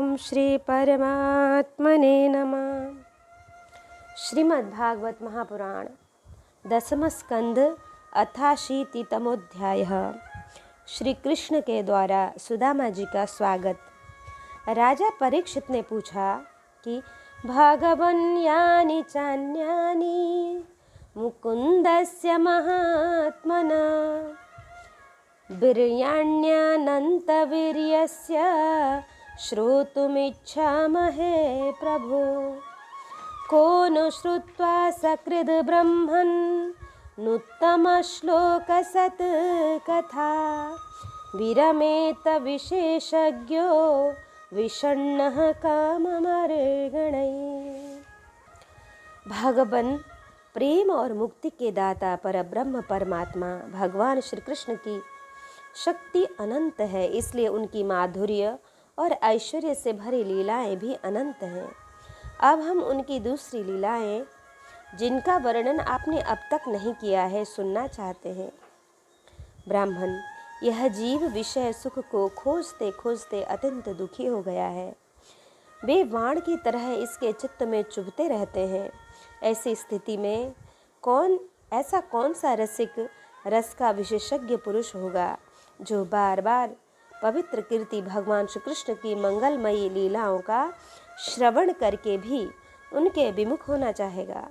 ओम श्री परमात्मने नमः। श्रीमद्भागवत महापुराण दसम स्कंद अथाशीतितमोध्यायः। श्री कृष्ण के द्वारा सुदामा जी का स्वागत। राजा परीक्षित ने पूछा कि भगवन् यानि चान्यानि मुकुन्दस्य महात्मना वीर्याण्यनन्तवीर्यस्य श्रोतुमिच्छामहे प्रभो। को नु श्रुत्वा सकृद् ब्रह्मन् नुत्तमश्लोकसत् कथा विरमेत विशेषज्ञो विषण्णः काममर्गणैः। भगवान प्रेम और मुक्ति के दाता पर ब्रह्म परमात्मा भगवान श्री कृष्ण की शक्ति अनंत है, इसलिए उनकी माधुर्य और ऐश्वर्य से भरी लीलाएं भी अनंत हैं। अब हम उनकी दूसरी लीलाएं, जिनका वर्णन आपने अब तक नहीं किया है, सुनना चाहते हैं। ब्राह्मण, यह जीव विषय सुख को खोजते खोजते अत्यंत दुखी हो गया है। वे बाण की तरह इसके चित्त में चुभते रहते हैं। ऐसी स्थिति में कौन सा रसिक रस का विशेषज्ञ पुरुष होगा जो बार बार पवित्र कीर्ति भगवान श्री कृष्ण की मंगलमयी लीलाओं का श्रवण करके भी उनके विमुख होना चाहेगा।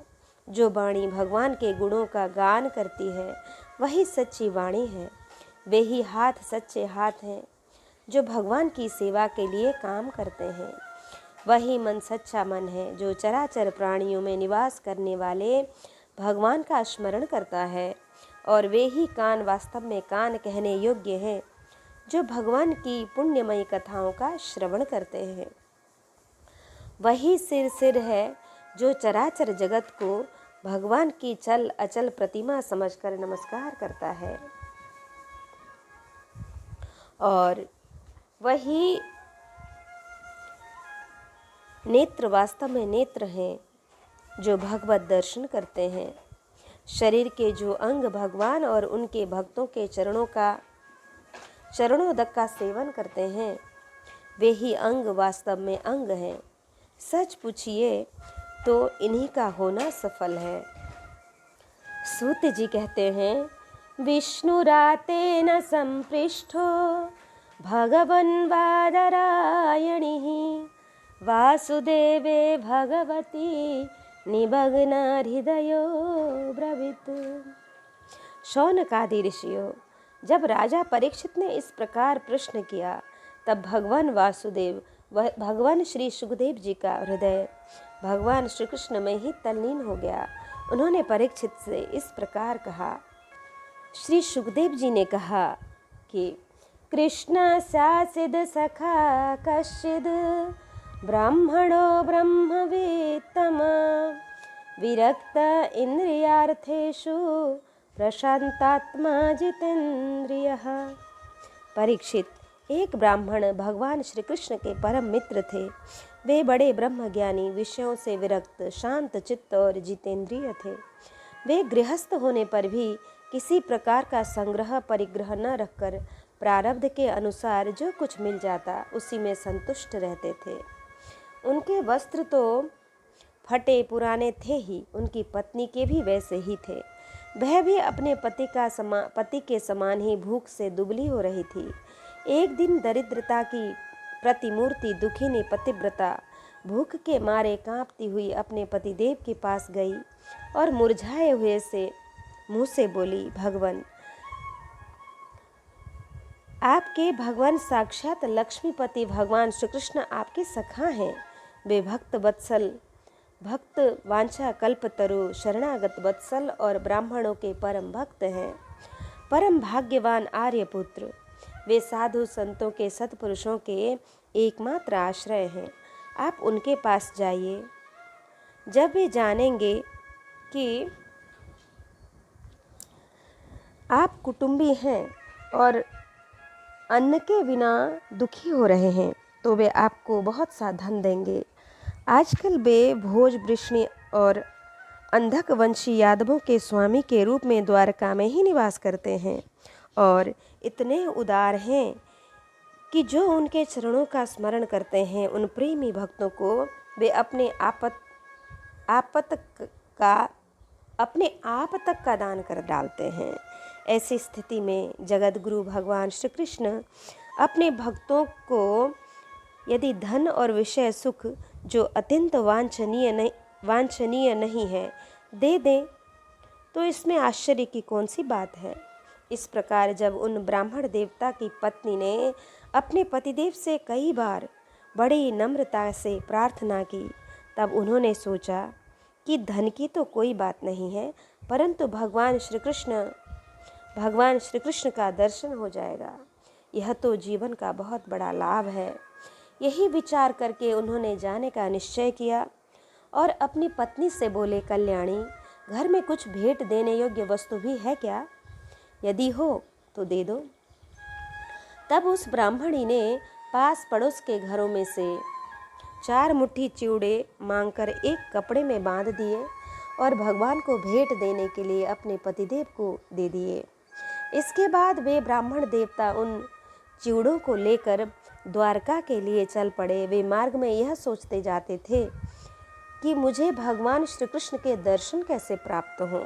जो वाणी भगवान के गुणों का गान करती है वही सच्ची वाणी है। वे ही हाथ सच्चे हाथ हैं जो भगवान की सेवा के लिए काम करते हैं। वही मन सच्चा मन है जो चराचर प्राणियों में निवास करने वाले भगवान का स्मरण करता है। और वे ही कान वास्तव में कान कहने योग्य हैं जो भगवान की पुण्यमयी कथाओं का श्रवण करते हैं। वही सिर है जो चराचर जगत को भगवान की चल अचल प्रतिमा समझकर नमस्कार करता है। और वही नेत्र वास्तव में नेत्र हैं जो भगवत दर्शन करते हैं। शरीर के जो अंग भगवान और उनके भक्तों के चरणोदक का सेवन करते हैं, वे ही अंग वास्तव में अंग हैं। सच पूछिए तो इन्हीं का होना सफल है। सूत जी कहते हैं, विष्णुरातेन संपृष्ठो भगवन् वादरायणिः वासुदेवे भगवती निमग्ना हृदयो ब्रवीत। शौनकादि ऋषियों, जब राजा परीक्षित ने इस प्रकार प्रश्न किया तब भगवान वासुदेव भगवान श्री सुखदेव जी का हृदय भगवान श्री कृष्ण में ही तल्लीन हो गया। उन्होंने परीक्षित से इस प्रकार कहा। श्री सुखदेव जी ने कहा कि कृष्ण शासिद सखा कश्चिद ब्राह्मणो ब्रह्मवेत्तम विरक्त इंद्रियार्थेषु प्रशांतात्मा जितेंद्रियः। परीक्षित, एक ब्राह्मण भगवान श्री कृष्ण के परम मित्र थे। वे बड़े ब्रह्मज्ञानी, विषयों से विरक्त, शांत चित्त और जितेंद्रिय थे। वे गृहस्थ होने पर भी किसी प्रकार का संग्रह परिग्रह न रखकर प्रारब्ध के अनुसार जो कुछ मिल जाता उसी में संतुष्ट रहते थे। उनके वस्त्र तो फटे पुराने थे ही, उनकी पत्नी के भी वैसे ही थे। वह भी अपने पति के समान ही भूख से दुबली हो रही थी। एक दिन दरिद्रता की प्रतिमूर्ति दुखिनी पतिव्रता भूख के मारे कांपती हुई अपने पतिदेव के पास गई और मुरझाए हुए से मुंह से बोली, भगवान, आपके भगवान साक्षात लक्ष्मीपति भगवान श्री कृष्ण आपके सखा हैं। वे भक्त वांछा कल्पतरु, शरणागत वत्सल और ब्राह्मणों के परम भक्त हैं। परम भाग्यवान आर्यपुत्र, वे साधु संतों के सत्पुरुषों के एकमात्र आश्रय हैं। आप उनके पास जाइए। जब वे जानेंगे कि आप कुटुंबी हैं और अन्न के बिना दुखी हो रहे हैं तो वे आपको बहुत सा धन देंगे। आजकल वे भोज वृष्णि और अंधक वंशी यादवों के स्वामी के रूप में द्वारका में ही निवास करते हैं और इतने उदार हैं कि जो उनके चरणों का स्मरण करते हैं उन प्रेमी भक्तों को वे अपने आप तक का दान कर डालते हैं। ऐसी स्थिति में जगत गुरु भगवान श्री कृष्ण अपने भक्तों को यदि धन और विषय सुख जो अत्यंत वांछनीय नहीं है दे दें तो इसमें आश्चर्य की कौन सी बात है। इस प्रकार जब उन ब्राह्मण देवता की पत्नी ने अपने पतिदेव से कई बार बड़ी नम्रता से प्रार्थना की तब उन्होंने सोचा कि धन की तो कोई बात नहीं है, परंतु भगवान श्री कृष्ण का दर्शन हो जाएगा, यह तो जीवन का बहुत बड़ा लाभ है। यही विचार करके उन्होंने जाने का निश्चय किया और अपनी पत्नी से बोले, कल्याणी, घर में कुछ भेंट देने योग्य वस्तु भी है क्या? यदि हो तो दे दो। तब उस ब्राह्मणी ने पास पड़ोस के घरों में से 4 मुट्ठी चिवड़े मांगकर एक कपड़े में बांध दिए और भगवान को भेंट देने के लिए अपने पतिदेव को दे दिए। इसके बाद वे ब्राह्मण देवता उन चिवड़ों को लेकर द्वारका के लिए चल पड़े। वे मार्ग में यह सोचते जाते थे कि मुझे भगवान श्री कृष्ण के दर्शन कैसे प्राप्त हों।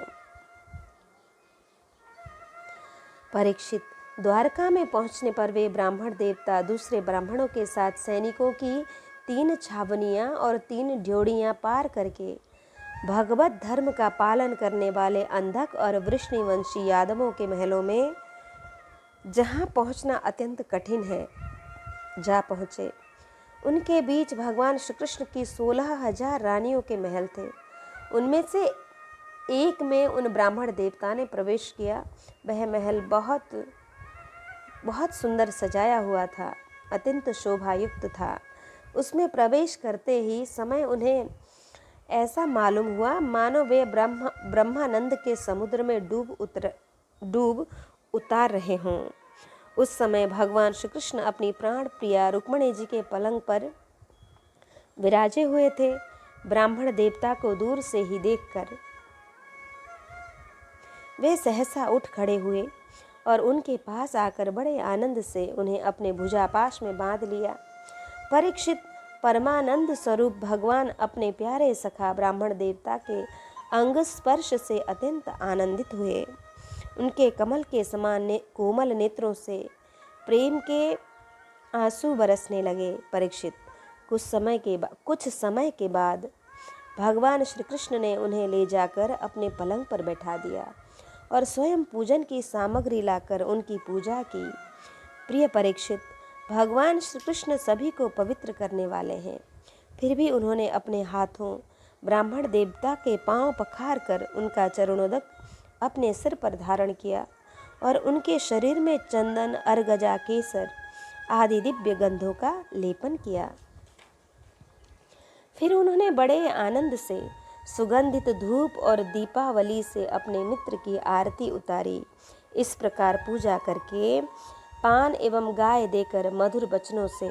परीक्षित, द्वारका में पहुंचने पर वे ब्राह्मण देवता दूसरे ब्राह्मणों के साथ सैनिकों की 3 छावनियां और 3 ड्योढ़ियां पार करके भगवत धर्म का पालन करने वाले अंधक और वृष्णिवंशी यादवों के महलों में, जहां पहुंचना अत्यंत कठिन है, जा पहुँचे। उनके बीच भगवान श्री कृष्ण की 16,000 रानियों के महल थे। उनमें से एक में उन ब्राह्मण देवता ने प्रवेश किया। वह महल बहुत सुंदर सजाया हुआ था, अत्यंत शोभायुक्त था। उसमें प्रवेश करते ही समय उन्हें ऐसा मालूम हुआ मानो वे ब्रह्मानंद के समुद्र में डूब उतार रहे हों। उस समय भगवान श्री कृष्ण अपनी प्राण प्रिया रुक्मिणी जी के पलंग पर विराजे हुए थे। ब्राह्मण देवता को दूर से ही देखकर वे सहसा उठ खड़े हुए और उनके पास आकर बड़े आनंद से उन्हें अपने भुजापाश में बांध लिया। परीक्षित, परमानंद स्वरूप भगवान अपने प्यारे सखा ब्राह्मण देवता के अंग स्पर्श से अत्यंत आनंदित हुए। उनके कमल के समान कोमल नेत्रों से प्रेम के आंसू बरसने लगे। परीक्षित, कुछ समय के बाद भगवान श्री कृष्ण ने उन्हें ले जाकर अपने पलंग पर बैठा दिया और स्वयं पूजन की सामग्री लाकर उनकी पूजा की। प्रिय परीक्षित, भगवान श्री कृष्ण सभी को पवित्र करने वाले हैं, फिर भी उन्होंने अपने हाथों ब्राह्मण देवता के पांव पखार कर उनका चरणोदक अपने सिर पर धारण किया और उनके शरीर में चंदन, अर्गजा, केसर आदि दिव्य गंधों का लेपन किया। फिर उन्होंने बड़े आनंद से सुगंधित धूप और दीपावली से अपने मित्र की आरती उतारी। इस प्रकार पूजा करके पान एवं गाय देकर मधुर वचनों से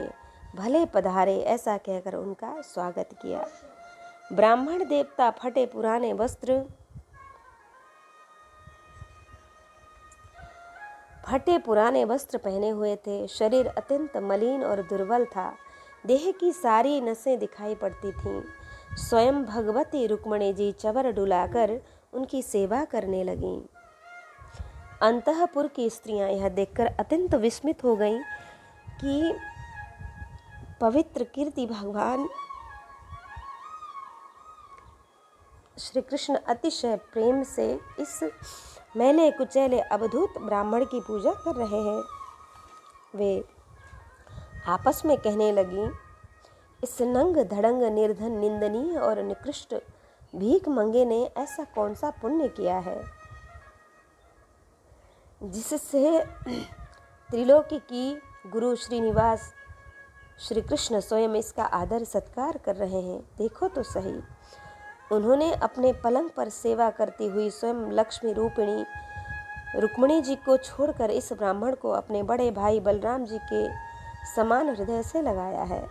भले पधारे ऐसा कहकर उनका स्वागत किया। ब्राह्मण देवता फटे पुराने वस्त्र पहने हुए थे। शरीर अत्यंत मलिन और दुर्बल था। देह की सारी नसें दिखाई पड़ती थीं। स्वयं भगवती रुक्मिणी जी चवर डुलाकर उनकी सेवा करने लगीं। अंतःपुर की स्त्रियां यह देखकर अत्यंत विस्मित हो गईं कि पवित्र कीर्ति भगवान श्री कृष्ण अतिशय प्रेम से इस मैले कुचैले अवधूत ब्राह्मण की पूजा कर रहे हैं। वे आपस में कहने लगी, इस नंग धड़ंग निर्धन निंदनीय और निकृष्ट भीख मंगे ने ऐसा कौन सा पुण्य किया है जिससे त्रिलोकी की गुरु श्रीनिवास श्री कृष्ण स्वयं इसका आदर सत्कार कर रहे हैं। देखो तो सही, उन्होंने अपने पलंग पर सेवा करती हुई स्वयं लक्ष्मी रूपिणी रुक्मिणी जी को छोड़कर इस ब्राह्मण को अपने बड़े भाई बलराम जी के समान हृदय से लगाया है।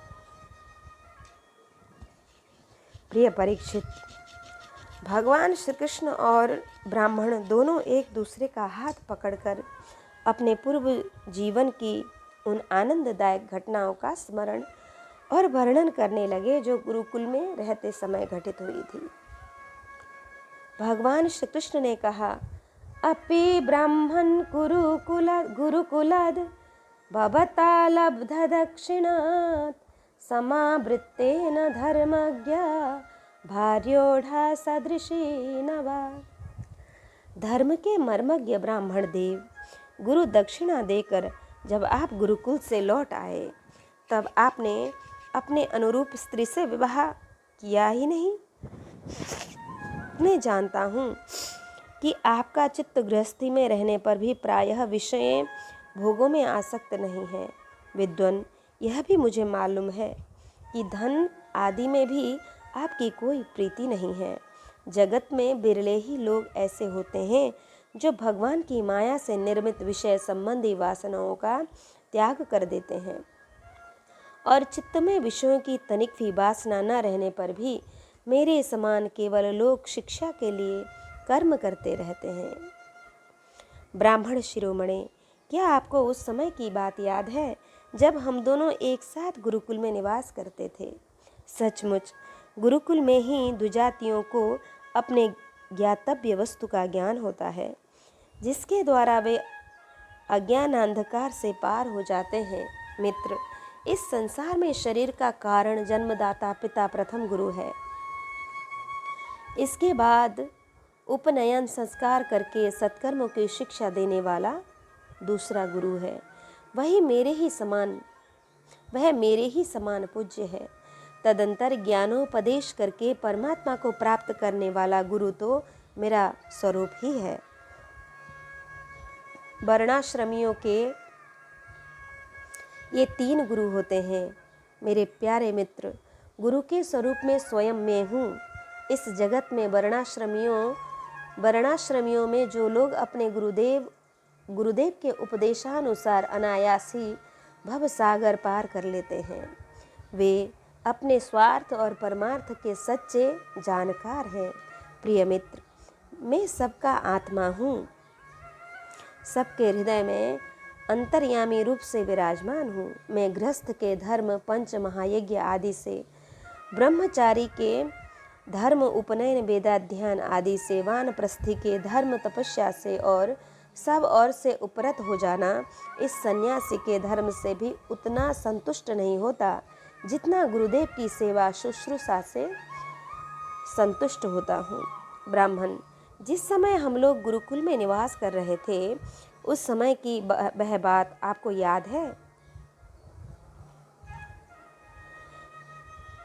प्रिय परीक्षित, भगवान श्री कृष्ण और ब्राह्मण दोनों एक दूसरे का हाथ पकड़कर अपने पूर्व जीवन की उन आनंददायक घटनाओं का स्मरण और वर्णन करने लगे जो गुरुकुल में रहते समय घटित हुई थी। भगवान श्री कृष्ण ने कहा, अपि ब्राह्मण गुरुकुलाद भवता लब्ध दक्षिणात् समावृत्तेन धर्मज्ञ भार्योढ़ा सदृशी नवा। धर्म के मर्मज्ञ ब्राह्मण देव गुरु दक्षिणा देकर जब आप गुरुकुल से लौट आए, तब आपने अपने अनुरूप स्त्री से विवाह किया ही नहीं। मैं जानता हूँ कि आपका चित्त गृहस्थी में रहने पर भी प्रायः विषय भोगों में आसक्त नहीं है। विद्वान, यह भी मुझे मालूम है कि धन आदि में भी आपकी कोई प्रीति नहीं है। जगत में बिरले ही लोग ऐसे होते हैं जो भगवान की माया से निर्मित विषय संबंधी वासनाओं का त्याग कर देते हैं और चित्त में विषयों की तनिक भी वासना न रहने पर भी मेरे समान केवल लोक शिक्षा के लिए कर्म करते रहते हैं। ब्राह्मण शिरोमणि, क्या आपको उस समय की बात याद है जब हम दोनों एक साथ गुरुकुल में निवास करते थे? सचमुच गुरुकुल में ही द्विजातियों को अपने ज्ञातव्य वस्तु का ज्ञान होता है, जिसके द्वारा वे अज्ञान अंधकार से पार हो जाते हैं। मित्र, इस संसार में शरीर का कारण जन्मदाता पिता प्रथम गुरु है। इसके बाद उपनयन संस्कार करके सत्कर्मों की शिक्षा देने वाला दूसरा गुरु है। वह मेरे ही समान पूज्य है। तदंतर ज्ञानोपदेश करके परमात्मा को प्राप्त करने वाला गुरु तो मेरा स्वरूप ही है। वर्णाश्रमियों के ये 3 गुरु होते हैं। मेरे प्यारे मित्र, गुरु के स्वरूप में स्वयं मैं हूँ। इस जगत में वर्णाश्रमियों में जो लोग अपने गुरुदेव के उपदेशानुसार अनायास ही भव सागर पार कर लेते हैं, वे अपने स्वार्थ और परमार्थ के सच्चे जानकार हैं। प्रिय मित्र, मैं सबका आत्मा हूँ, सबके हृदय में अंतर्यामी रूप से विराजमान हूँ। मैं गृहस्थ के धर्म, पंच महायज्ञ आदि से, ब्रह्मचारी के धर्म, उपनयन, वेदाध्ययन आदि से, वानप्रस्थी के धर्म, तपस्या से और सब और से उपरत हो जाना, इस सन्यासी के धर्म से भी उतना संतुष्ट नहीं होता जितना गुरुदेव की सेवा शुश्रूषा से संतुष्ट होता हूँ। ब्राह्मण, जिस समय हम लोग गुरुकुल में निवास कर रहे थे, उस समय की वह बात आपको याद है?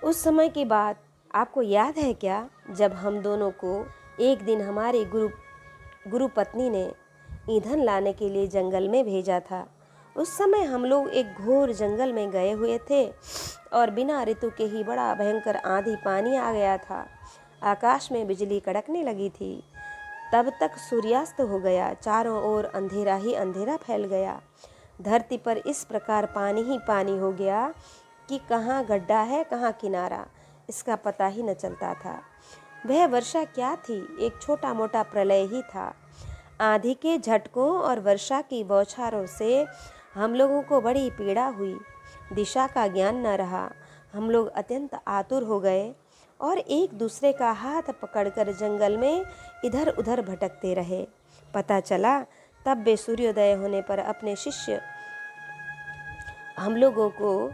उस समय की बात आपको याद है क्या, जब हम दोनों को एक दिन हमारी गुरु पत्नी ने ईंधन लाने के लिए जंगल में भेजा था? उस समय हम लोग एक घोर जंगल में गए हुए थे और बिना ऋतु के ही बड़ा भयंकर आंधी पानी आ गया था। आकाश में बिजली कड़कने लगी थी। तब तक सूर्यास्त हो गया। चारों ओर अंधेरा ही अंधेरा फैल गया। धरती पर इस प्रकार पानी ही पानी हो गया कि कहाँ गड्ढा है कहाँ किनारा, इसका पता ही न चलता था। वह वर्षा क्या थी? एक छोटा मोटा प्रलय ही था। आंधी के झटकों और वर्षा की बौछारों से हम लोगों को बड़ी पीड़ा हुई। दिशा का ज्ञान न रहा। हम लोग अत्यंत आतुर हो गए और एक दूसरे का हाथ पकड़कर जंगल में इधर उधर भटकते रहे। पता चला तब वे सूर्योदय होने पर अपने शिष्य हम लोगों को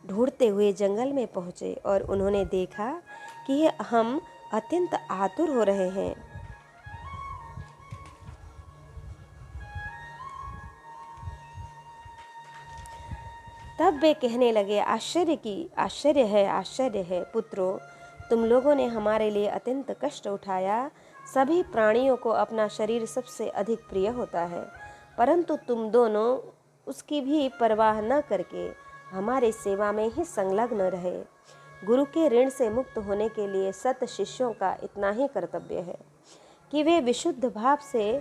ढूंढते हुए जंगल में पहुँचे और उन्होंने देखा कि हम अत्यंत आतुर हो रहे हैं। तब वे कहने लगे, आश्चर्य है पुत्रों, तुम लोगों ने हमारे लिए अत्यंत कष्ट उठाया। सभी प्राणियों को अपना शरीर सबसे अधिक प्रिय होता है, परंतु तुम दोनों उसकी भी परवाह न करके हमारे सेवा में ही संलग्न रहे। गुरु के ऋण से मुक्त होने के लिए सत शिष्यों का इतना ही कर्तव्य है कि वे विशुद्ध भाव से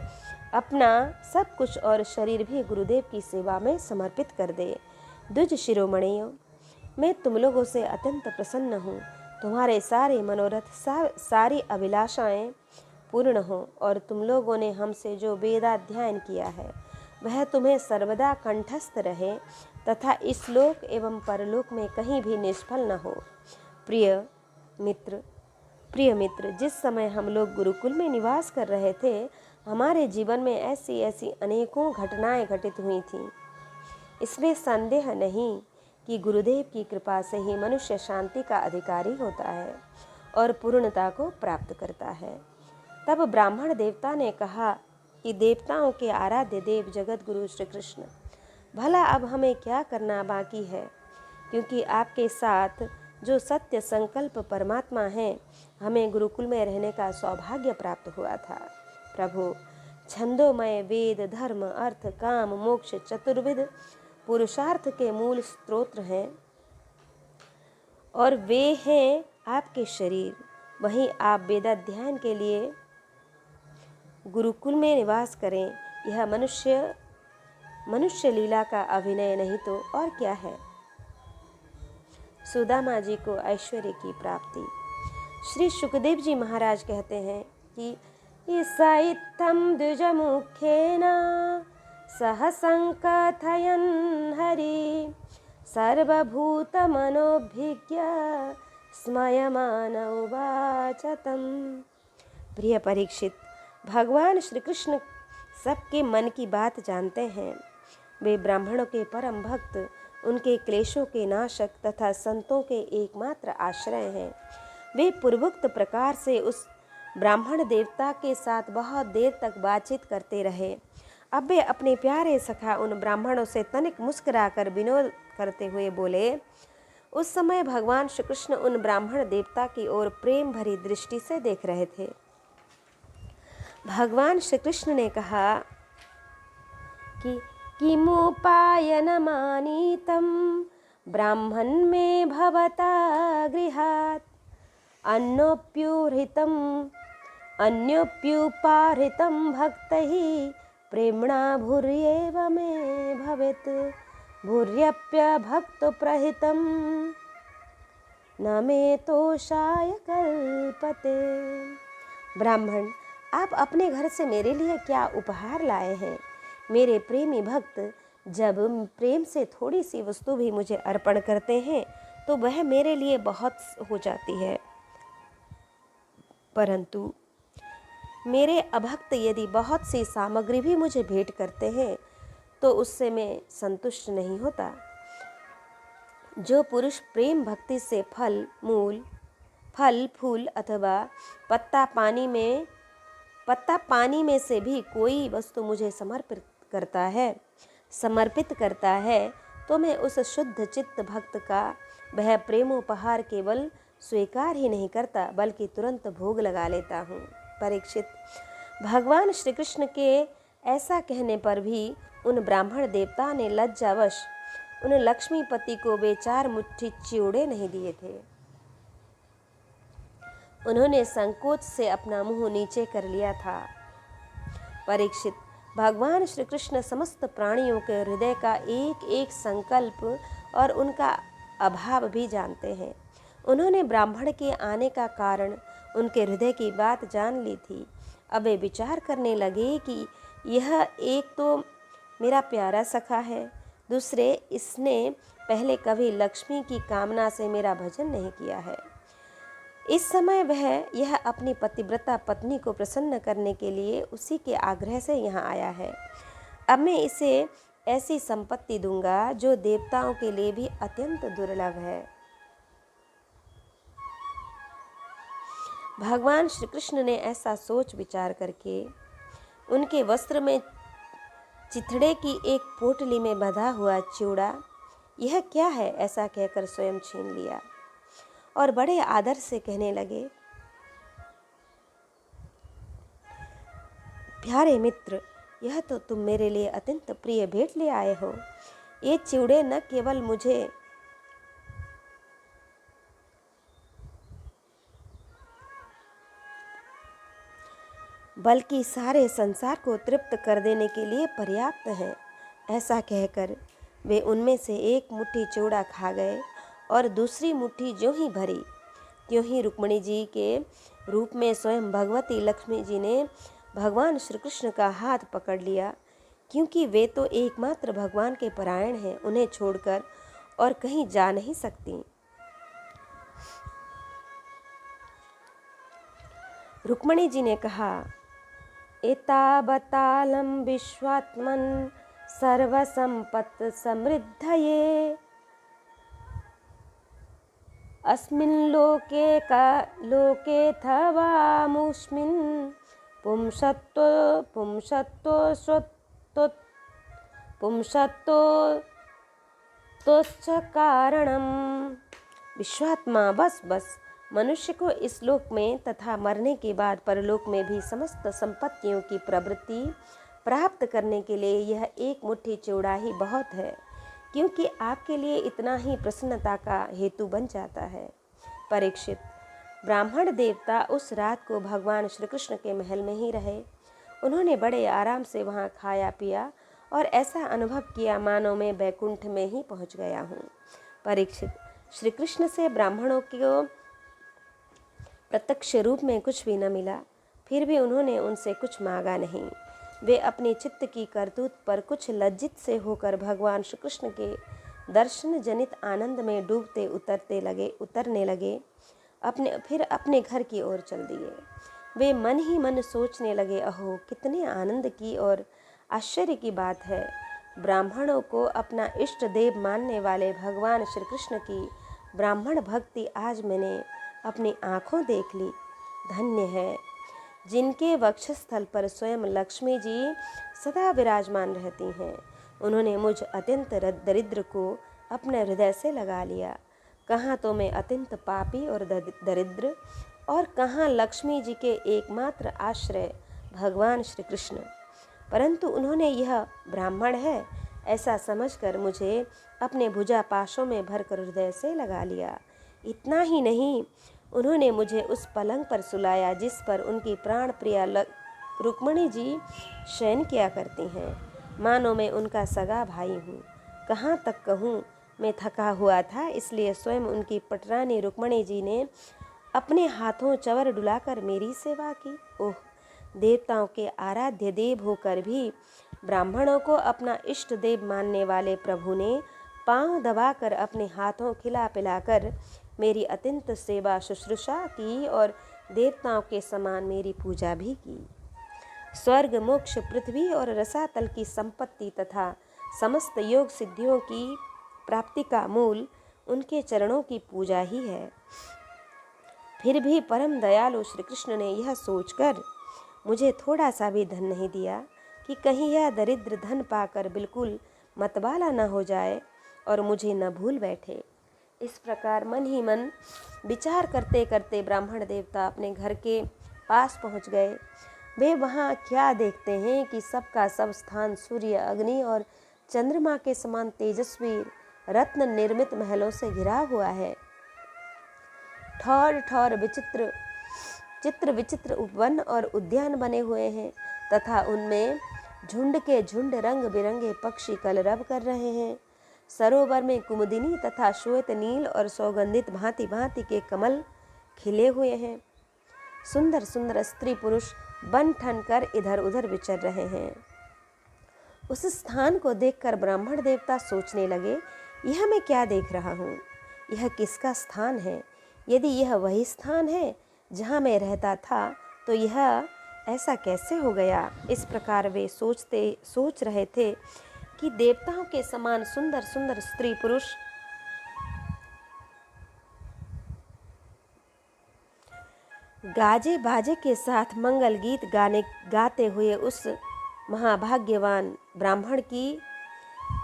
अपना सब कुछ और शरीर भी गुरुदेव की सेवा में समर्पित कर दे। द्विज शिरोमणियों, मैं तुम लोगों से अत्यंत प्रसन्न हूँ। तुम्हारे सारे मनोरथ, सारी अभिलाषाएं पूर्ण हो और तुम लोगों ने हमसे जो वेदाध्ययन किया है वह तुम्हें सर्वदा कंठस्थ रहे तथा इस लोक एवं परलोक में कहीं भी निष्फल न हो। प्रिय मित्र, जिस समय हम लोग गुरुकुल में निवास कर रहे थे, हमारे जीवन में ऐसी ऐसी अनेकों घटनाएं घटित हुई थीं। इसमें संदेह नहीं कि गुरुदेव की कृपा से ही मनुष्य शांति का अधिकारी होता है और पूर्णता को प्राप्त करता है। तब ब्राह्मण देवता ने कहा कि देवताओं के आराध्य देव जगत गुरु श्री कृष्ण, भला अब हमें क्या करना बाकी है, क्योंकि आपके साथ जो सत्य संकल्प परमात्मा है, हमें गुरुकुल में रहने का सौभाग्य प्राप्त हुआ था। प्रभु, छंदोमय वेद धर्म अर्थ काम मोक्ष चतुर्विध पुरुषार्थ के मूल स्रोत हैं और वे हैं आपके शरीर। वहीं आप वेदाध्ययन के लिए गुरुकुल में निवास करें, यह मनुष्य लीला का अभिनय नहीं तो और क्या है। सुदामा जी को ऐश्वर्य की प्राप्ति। श्री सुखदेव जी महाराज कहते हैं कि ईसाइत्थम द्विजमुखेन सह संकथयन् हरि सर्वभूत मनोभिज्ञ स्मयमान उवाच तम्। प्रिय परीक्षित, भगवान श्री कृष्ण सबके मन की बात जानते हैं। वे ब्राह्मणों के परम भक्त, उनके क्लेशों के नाशक तथा संतों के एकमात्र आश्रय हैं। वे पूर्वोक्त प्रकार से उस ब्राह्मण देवता के साथ बहुत देर तक बातचीत करते रहे। अब वे अपने प्यारे सखा उन ब्राह्मणों से तनिक मुस्कुराकर विनोद करते हुए बोले। उस समय भगवान श्री कृष्ण उन ब्राह्मण देवता की ओर प्रेम भरी दृष्टि से देख रहे थे। भगवान श्री कृष्ण ने कहा कि किमुपायनमानीतं ब्राह्मण में भवता गृहात् अन्योप्युपाहृतं भक्तैः प्रेम्णा भूर्येव मे भवेत् भूर्यप्यभक्तप्रहितं न मे तोषाय कल्पते। ब्राह्मण, आप अपने घर से मेरे लिए क्या उपहार लाए हैं? मेरे प्रेमी भक्त जब प्रेम से थोड़ी सी वस्तु भी मुझे अर्पण करते हैं तो वह मेरे लिए बहुत हो जाती है, परंतु मेरे अभक्त यदि बहुत सी सामग्री भी मुझे भेंट करते हैं तो उससे मैं संतुष्ट नहीं होता। जो पुरुष प्रेम भक्ति से फल फूल अथवा पत्ता पानी में से भी कोई वस्तु मुझे समर्पित करता है तो मैं उस शुद्ध चित्त भक्त का वह प्रेमोपहार केवल स्वीकार ही नहीं करता बल्कि तुरंत भोग लगा लेता हूँ। परीक्षित, भगवान श्री कृष्ण के ऐसा कहने पर भी उन ब्राह्मण देवता ने लज्जावश उन लक्ष्मीपति को वे 4 मुट्ठी चिवड़े नहीं दिए थे। उन्होंने संकोच से अपना मुंह नीचे कर लिया था। परीक्षित, भगवान श्री कृष्ण समस्त प्राणियों के हृदय का एक एक संकल्प और उनका अभाव भी जानते हैं। उन्होंने ब्राह्मण के आने का कारण उनके हृदय की बात जान ली थी। अब वे विचार करने लगे कि यह एक तो मेरा प्यारा सखा है, दूसरे इसने पहले कभी लक्ष्मी की कामना से मेरा भजन नहीं किया है। इस समय वह यह अपनी पतिव्रता पत्नी को प्रसन्न करने के लिए उसी के आग्रह से यहाँ आया है। अब मैं इसे ऐसी संपत्ति दूंगा जो देवताओं के लिए भी अत्यंत दुर्लभ है। भगवान श्री कृष्ण ने ऐसा सोच विचार करके उनके वस्त्र में चिथड़े की एक पोटली में बंधा हुआ चिवड़ा, यह क्या है, ऐसा कहकर स्वयं छीन लिया और बड़े आदर से कहने लगे, प्यारे मित्र, यह तो तुम मेरे लिए अत्यंत प्रिय भेंट ले आए हो। ये चिवड़े न केवल मुझे बल्कि सारे संसार को तृप्त कर देने के लिए पर्याप्त है। ऐसा कहकर वे उनमें से एक मुट्ठी चिवड़ा खा गए और दूसरी मुट्ठी जो ही भरी त्यों ही रुक्मिणी जी के रूप में स्वयं भगवती लक्ष्मी जी ने भगवान श्री कृष्ण का हाथ पकड़ लिया। क्योंकि वे तो एकमात्र भगवान के परायण हैं, उन्हें छोड़कर और कहीं जा नहीं सकती। रुक्मणी जी ने कहा, एतावतालं विश्वात्मन् सर्वसंपत् समृद्धये अस्मिन् लोकेऽथवामुष्मिन् पुंसत्तोश्च कारणम्। विश्वात्मा, बस बस, मनुष्य को इस लोक में तथा मरने के बाद परलोक में भी समस्त संपत्तियों की प्रवृत्ति प्राप्त करने के लिए यह एक मुट्ठी चौड़ा ही बहुत है, क्योंकि आपके लिए इतना ही प्रसन्नता का हेतु बन जाता है। परीक्षित, ब्राह्मण देवता उस रात को भगवान श्री कृष्ण के महल में ही रहे। उन्होंने बड़े आराम से वहाँ खाया पिया और ऐसा अनुभव किया मानो मैं बैकुंठ में ही पहुँच गया हूँ। परीक्षित, श्री कृष्ण से ब्राह्मणों को प्रत्यक्ष रूप में कुछ भी न मिला, फिर भी उन्होंने उनसे कुछ मांगा नहीं। वे अपने चित्त की करतूत पर कुछ लज्जित से होकर भगवान श्री कृष्ण के दर्शन जनित आनंद में डूबते उतरने लगे, फिर अपने घर की ओर चल दिए। वे मन ही मन सोचने लगे, अहो कितने आनंद की और आश्चर्य की बात है, ब्राह्मणों को अपना इष्ट देव मानने वाले भगवान श्री कृष्ण की ब्राह्मण भक्ति आज मैंने अपनी आँखों देख ली। धन्य है जिनके वक्षस्थल पर स्वयं लक्ष्मी जी सदा विराजमान रहती हैं। उन्होंने मुझ अत्यंत दरिद्र को अपने हृदय से लगा लिया। कहाँ तो मैं अत्यंत पापी और दरिद्र, और कहाँ लक्ष्मी जी के एकमात्र आश्रय भगवान श्री कृष्ण। परंतु उन्होंने यह ब्राह्मण है ऐसा समझकर मुझे अपने भुजा पाशों में भरकर हृदय से लगा लिया। इतना ही नहीं, उन्होंने मुझे उस पलंग पर सुलाया जिस पर उनकी प्राण प्रिया रुक्मणी जी शयन किया करती हैं, मानो मैं उनका सगा भाई हूँ। कहाँ तक कहूँ, मैं थका हुआ था, इसलिए स्वयं उनकी पटरानी रुक्मणी जी ने अपने हाथों चवर डुलाकर मेरी सेवा की। ओह, देवताओं के आराध्य देव होकर भी ब्राह्मणों को अपना इष्ट देव मानने वाले प्रभु ने पांव दबाकर अपने हाथों खिला पिलाकर मेरी अत्यंत सेवा शुश्रूषा की और देवताओं के समान मेरी पूजा भी की। स्वर्ग, मोक्ष, पृथ्वी और रसातल की संपत्ति तथा समस्त योग सिद्धियों की प्राप्ति का मूल उनके चरणों की पूजा ही है। फिर भी परम दयालु श्री कृष्ण ने यह सोचकर मुझे थोड़ा सा भी धन नहीं दिया कि कहीं यह दरिद्र धन पाकर बिल्कुल मतवाला न हो जाए और मुझे न भूल बैठे। इस प्रकार मन ही मन विचार करते करते ब्राह्मण देवता अपने घर के पास पहुंच गए। वे वहां क्या देखते हैं कि सबका सब स्थान सूर्य, अग्नि और चंद्रमा के समान तेजस्वी रत्न निर्मित महलों से घिरा हुआ है। ठौर ठौर चित्र विचित्र उपवन और उद्यान बने हुए हैं तथा उनमें झुंड के झुंड रंग बिरंगे पक्षी कलरव कर रहे हैं। सरोवर में कुमुदिनी तथा श्वेत नील और सौगंधित भांति भांति के कमल खिले हुए हैं। सुंदर सुंदर स्त्री पुरुष बन ठन कर इधर उधर विचर रहे हैं। उस स्थान को देखकर ब्राह्मण देवता सोचने लगे, यह मैं क्या देख रहा हूँ, यह किसका स्थान है? यदि यह वही स्थान है जहाँ मैं रहता था तो यह ऐसा कैसे हो गया? इस प्रकार वे सोच रहे थे कि देवताओं के समान सुंदर सुंदर स्त्री पुरुष गाजे बाजे के साथ मंगल गीत गाते हुए उस महाभाग्यवान ब्राह्मण की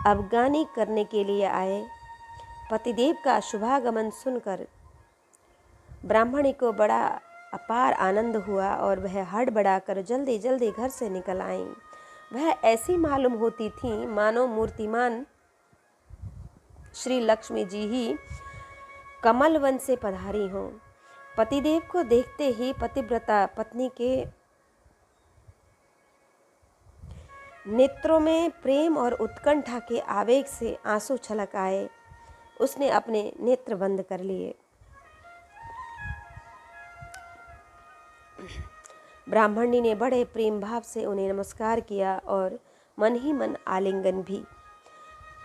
अवगानी करने के लिए आए। पतिदेव का शुभागमन सुनकर ब्राह्मणी को बड़ा अपार आनंद हुआ और वह हड़बड़ाकर जल्दी जल्दी घर से निकल आई। वह ऐसी मालूम होती थी मानो मूर्तिमान श्री लक्ष्मी जी ही कमल वन से पधारी हों। पतिदेव को देखते ही पतिव्रता पत्नी के नेत्रों में प्रेम और उत्कंठा के आवेग से आंसू छलक आए। उसने अपने नेत्र बंद कर लिए। ब्राह्मणी ने बड़े प्रेम भाव से उन्हें नमस्कार किया और मन ही मन आलिंगन भी।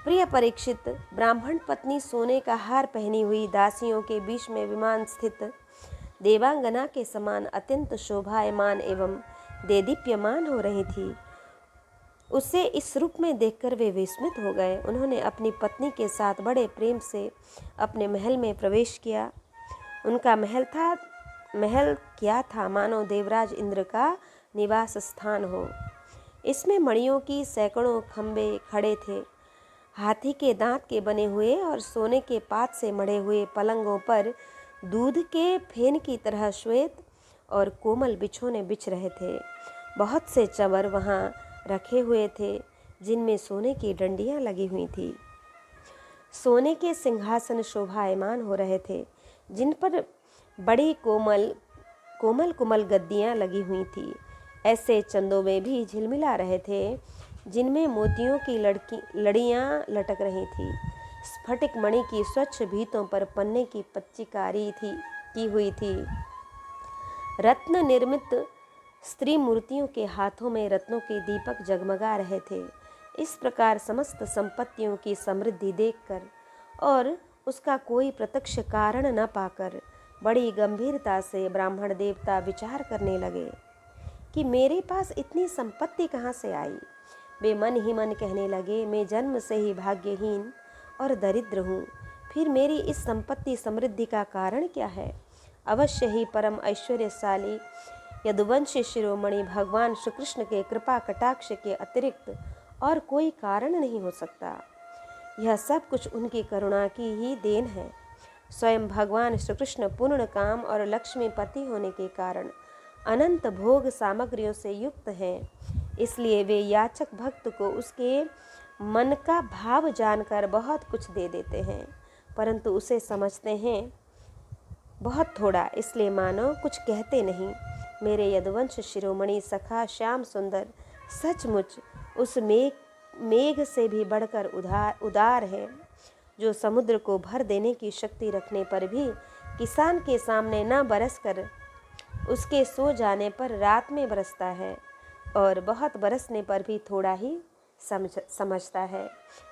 प्रिय परीक्षित, ब्राह्मण पत्नी सोने का हार पहनी हुई दासियों के बीच में विमान स्थित देवांगना के समान अत्यंत शोभायमान एवं देदीप्यमान हो रही थी। उसे इस रूप में देखकर वे विस्मित हो गए। उन्होंने अपनी पत्नी के साथ बड़े प्रेम से अपने महल में प्रवेश किया। उनका महल क्या था, मानो देवराज इंद्र का निवास स्थान हो। इसमें मणियों की सैकड़ों खंबे खड़े थे। हाथी के दांत के बने हुए और सोने के पात से मढ़े हुए पलंगों पर दूध के फेन की तरह श्वेत और कोमल बिछोने बिछ रहे थे। बहुत से चंवर वहाँ रखे हुए थे जिनमें सोने की डंडियाँ लगी हुई थी। सोने के सिंहासन शोभायमान हो रहे थे जिन पर बड़ी कोमल गद्दियाँ लगी हुई थी। ऐसे चंदों भी झिलमिला रहे थे जिनमें मोतियों की लड़ियाँ लटक रही थी। स्फटिक मणि की स्वच्छ भीतों पर पन्ने की पच्चीकारी की हुई थी। रत्न निर्मित स्त्री मूर्तियों के हाथों में रत्नों के दीपक जगमगा रहे थे। इस प्रकार समस्त संपत्तियों की समृद्धि देखकर और उसका कोई प्रत्यक्ष कारण न पाकर बड़ी गंभीरता से ब्राह्मण देवता विचार करने लगे कि मेरे पास इतनी संपत्ति कहाँ से आई। वे मन ही मन कहने लगे, मैं जन्म से ही भाग्यहीन और दरिद्र हूँ, फिर मेरी इस संपत्ति समृद्धि का कारण क्या है। अवश्य ही परम ऐश्वर्यशाली यदुवंशी शिरोमणि भगवान श्री कृष्ण के कृपा कटाक्ष के अतिरिक्त और कोई कारण नहीं हो सकता। यह सब कुछ उनकी करुणा की ही देन है। स्वयं भगवान श्री कृष्ण पूर्ण काम और लक्ष्मीपति होने के कारण अनंत भोग सामग्रियों से युक्त हैं। इसलिए वे याचक भक्त को उसके मन का भाव जानकर बहुत कुछ दे देते हैं, परंतु उसे समझते हैं बहुत थोड़ा, इसलिए मानो कुछ कहते नहीं। मेरे यदुवंश शिरोमणि सखा श्याम सुंदर सचमुच उस मेघ से भी बढ़कर उदार है, जो समुद्र को भर देने की शक्ति रखने पर भी किसान के सामने न बरस कर उसके सो जाने पर रात में बरसता है और बहुत बरसने पर भी थोड़ा ही समझता है।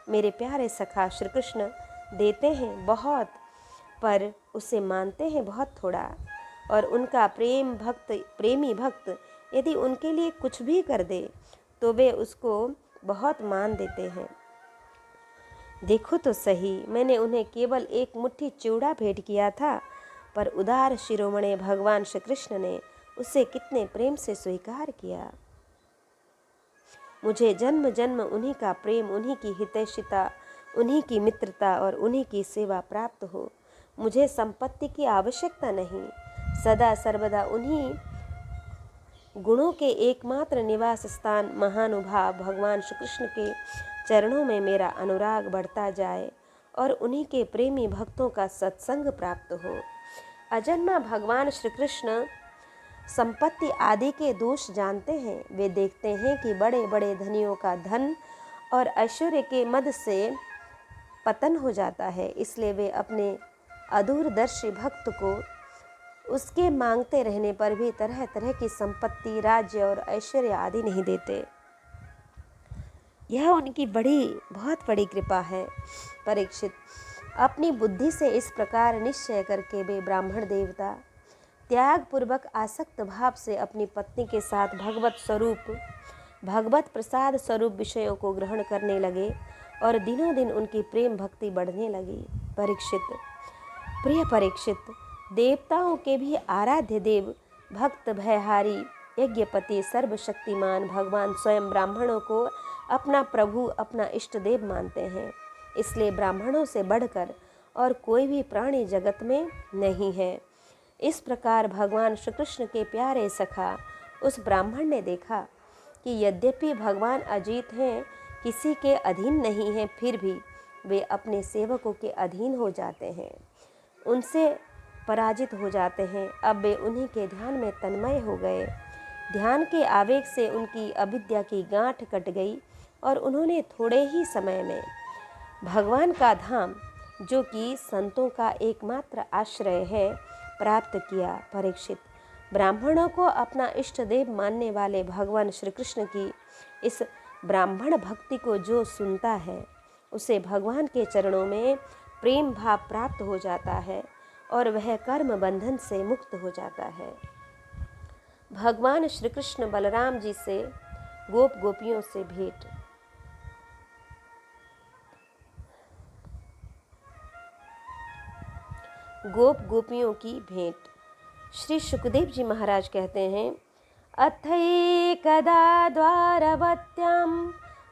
मेरे प्यारे सखा श्री कृष्ण देते हैं बहुत, पर उसे मानते हैं बहुत थोड़ा, और उनका प्रेमी भक्त यदि उनके लिए कुछ भी कर दे तो वे उसको बहुत मान देते हैं। देखो तो सही, मैंने उन्हें केवल एक मुट्ठी चिवड़ा भेंट किया था, पर उदार शिरोमणि भगवान श्री कृष्ण ने उसे कितने प्रेम से स्वीकार किया। मुझे जन्म जन्म उन्हीं का प्रेम, उन्हीं की हितैषिता, उन्हीं की मित्रता और उन्हीं की सेवा प्राप्त हो। मुझे संपत्ति की आवश्यकता नहीं। सदा सर्वदा उन्हीं गुणों के एकमात्र निवास स्थान महानुभाव भगवान श्री कृष्ण के चरणों में मेरा अनुराग बढ़ता जाए और उन्हीं के प्रेमी भक्तों का सत्संग प्राप्त हो। अजन्मा भगवान श्री कृष्ण संपत्ति आदि के दोष जानते हैं। वे देखते हैं कि बड़े बड़े धनियों का धन और ऐश्वर्य के मद से पतन हो जाता है, इसलिए वे अपने अदूरदर्शी भक्त को उसके मांगते रहने पर भी तरह तरह की संपत्ति, राज्य और ऐश्वर्य आदि नहीं देते। यह उनकी बहुत बड़ी कृपा है। परीक्षित, अपनी बुद्धि से इस प्रकार निश्चय करके वे ब्राह्मण देवता त्याग पूर्वक आसक्त भाव से अपनी पत्नी के साथ भगवत प्रसाद स्वरूप विषयों को ग्रहण करने लगे और दिनों दिन उनकी प्रेम भक्ति बढ़ने लगी। प्रिय परीक्षित, देवताओं के भी आराध्य देव, भक्त भयहारी, यज्ञपति, सर्वशक्तिमान भगवान स्वयं ब्राह्मणों को अपना प्रभु, अपना इष्ट देव मानते हैं। इसलिए ब्राह्मणों से बढ़कर और कोई भी प्राणी जगत में नहीं है। इस प्रकार भगवान श्री कृष्ण के प्यारे सखा उस ब्राह्मण ने देखा कि यद्यपि भगवान अजीत हैं, किसी के अधीन नहीं हैं, फिर भी वे अपने सेवकों के अधीन हो जाते हैं, उनसे पराजित हो जाते हैं। अब वे उन्हीं के ध्यान में तन्मय हो गए। ध्यान के आवेग से उनकी अविद्या की गांठ कट गई और उन्होंने थोड़े ही समय में भगवान का धाम, जो कि संतों का एकमात्र आश्रय है, प्राप्त किया। परीक्षित, ब्राह्मणों को अपना इष्ट देव मानने वाले भगवान श्री कृष्ण की इस ब्राह्मण भक्ति को जो सुनता है उसे भगवान के चरणों में प्रेम भाव प्राप्त हो जाता है और वह कर्म बंधन से मुक्त हो जाता है। भगवान श्री कृष्ण बलराम जी से गोप गोपियों से भेंट। गोप गोपियों की भेंट। श्री सुखदेव जी महाराज कहते हैं, अथैकदा द्वारवत्यां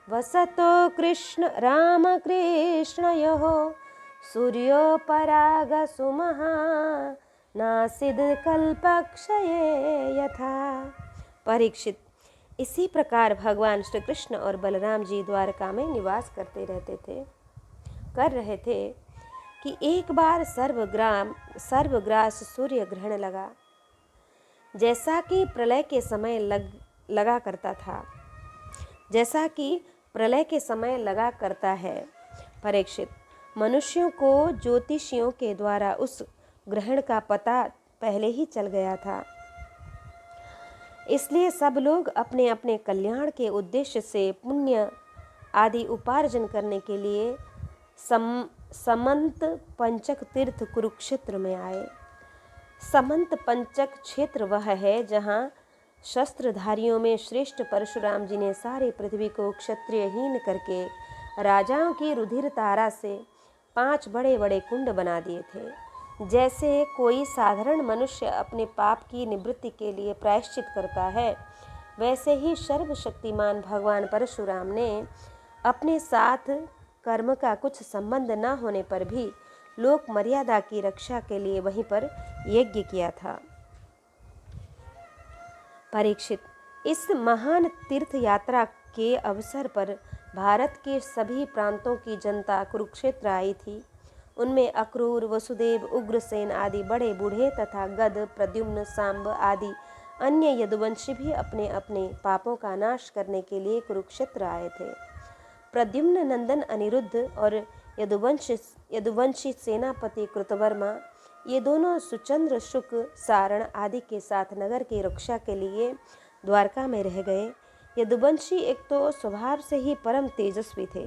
वसतो कृष्ण रामकृष्णयोः सूर्योपरागसुमहा नासिद कल्पक्षये यथा। परीक्षित, इसी प्रकार भगवान श्री कृष्ण और बलराम जी द्वारका में निवास कर रहे थे कि एक बार सर्वग्रास सूर्य ग्रहण लगा, जैसा कि प्रलय के समय लगा करता है। परीक्षित, मनुष्यों को ज्योतिषियों के द्वारा उस ग्रहण का पता पहले ही चल गया था, इसलिए सब लोग अपने अपने कल्याण के उद्देश्य से पुण्य आदि उपार्जन करने के लिए समंत पंचक तीर्थ कुरुक्षेत्र में आए। समंत पंचक क्षेत्र वह है जहाँ शस्त्रधारियों में श्रेष्ठ परशुराम जी ने सारी पृथ्वी को क्षत्रियहीन करके राजाओं की रुधिर धारा से 5 बड़े बड़े कुंड बना दिए थे। जैसे कोई साधारण मनुष्य अपने पाप की निवृत्ति के लिए प्रायश्चित करता है, वैसे ही सर्वशक्तिमान भगवान परशुराम ने अपने साथ कर्म का कुछ संबंध न होने पर भी लोक मर्यादा की रक्षा के लिए वहीं पर यज्ञ किया था। परीक्षित, इस महान तीर्थ यात्रा के अवसर पर भारत के सभी प्रांतों की जनता कुरुक्षेत्र आई थी। उनमें अक्रूर, वसुदेव, उग्रसेन आदि बड़े बूढ़े तथा गद, प्रद्युम्न, सांब आदि अन्य यदुवंशी भी अपने अपने पापों का नाश करने के लिए कुरुक्षेत्र आए थे। प्रद्युम्न नंदन अनिरुद्ध और यदुवंशी सेनापति कृतवर्मा, ये दोनों सुचंद्र, शुक, सारण आदि के साथ नगर की रक्षा के लिए द्वारका में रह गए। यदुवंशी एक तो स्वभाव से ही परम तेजस्वी थे,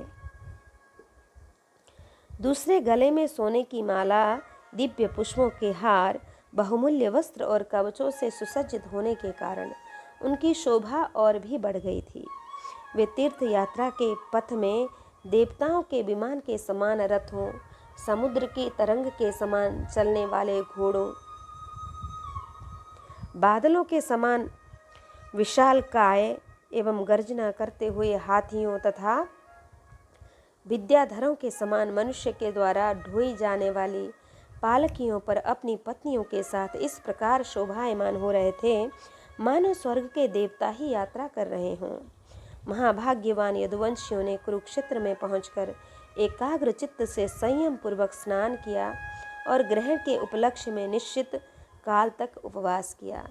दूसरे गले में सोने की माला, दिव्य पुष्पों के हार, बहुमूल्य वस्त्र और कवचों से सुसज्जित होने के कारण उनकी शोभा और भी बढ़ गई थी। वे तीर्थ यात्रा के पथ में देवताओं के विमान के समान रथों, समुद्र की तरंग के समान चलने वाले घोड़ों, बादलों के समान विशालकाय एवं गर्जना करते हुए हाथियों तथा विद्याधरों के समान मनुष्य के द्वारा ढोई जाने वाली पालकियों पर अपनी पत्नियों के साथ इस प्रकार शोभायमान हो रहे थे मानो स्वर्ग के देवता ही यात्रा कर रहे हों। महाभाग्यवान यदुवंशियों ने कुरुक्षेत्र में पहुंचकर एकाग्र चित्त से संयम पूर्वक स्नान किया और ग्रहण के उपलक्ष्य में निश्चित काल तक उपवास किया।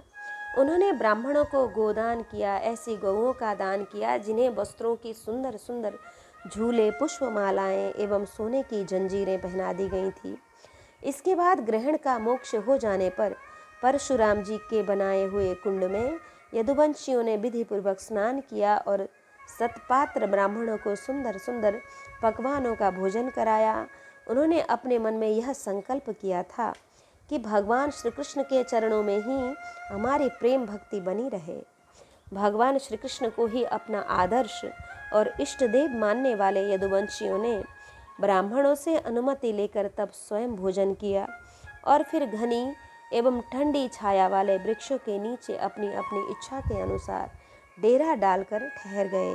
उन्होंने ब्राह्मणों को गोदान किया, ऐसी गौओं का दान किया जिन्हें वस्त्रों की सुंदर सुंदर झूले, पुष्पमालाएं एवं सोने की जंजीरें पहना दी गई थी। इसके बाद ग्रहण का मोक्ष हो जाने पर परशुराम जी के बनाए हुए कुंड में यदुवंशियों ने विधि पूर्वक स्नान किया और सतपात्र ब्राह्मणों को सुंदर सुंदर पकवानों का भोजन कराया। उन्होंने अपने मन में यह संकल्प किया था कि भगवान श्री कृष्ण के चरणों में ही हमारी प्रेम भक्ति बनी रहे। भगवान श्री कृष्ण को ही अपना आदर्श और इष्ट देव मानने वाले यदुवंशियों ने ब्राह्मणों से अनुमति लेकर तब स्वयं भोजन किया और फिर घनी एवं ठंडी छाया वाले वृक्षों के नीचे अपनी अपनी इच्छा के अनुसार डेरा डालकर ठहर गए।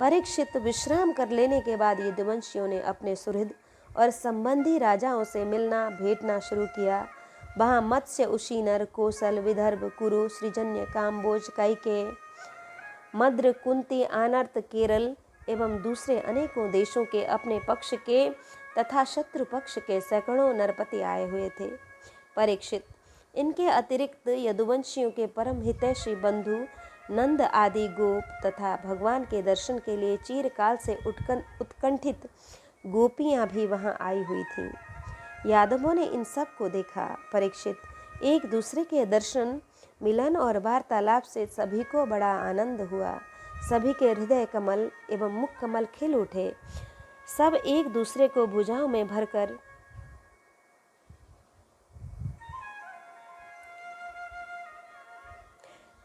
परीक्षित, विश्राम कर लेने के बाद यदुवंशियों ने अपने सुहृद और संबंधी राजाओं से मिलना भेंटना शुरू किया। वहाँ मत्स्य, उशीनर, कोसल, विदर्भ, कुरु, सृजन्य, काम्बोज, कैकेय, मद्र, कुंती, आनर्त, केरल एवं दूसरे अनेकों देशों के अपने पक्ष के तथा शत्रु पक्ष के सैकड़ों नरपति आए हुए थे। परीक्षित, इनके अतिरिक्त यदुवंशियों के परम हितैषी बंधु नंद आदि गोप तथा भगवान के दर्शन के लिए चिरकाल से उत्कंठित गोपियां भी वहां आई हुई थीं। यादवों ने इन सब को देखा। परीक्षित, एक दूसरे के दर्शन, मिलन और वार्तालाप से सभी को बड़ा आनंद हुआ। सभी के हृदय कमल एवं मुख कमल खिल उठे। सब एक दूसरे को भुजाओं में भरकर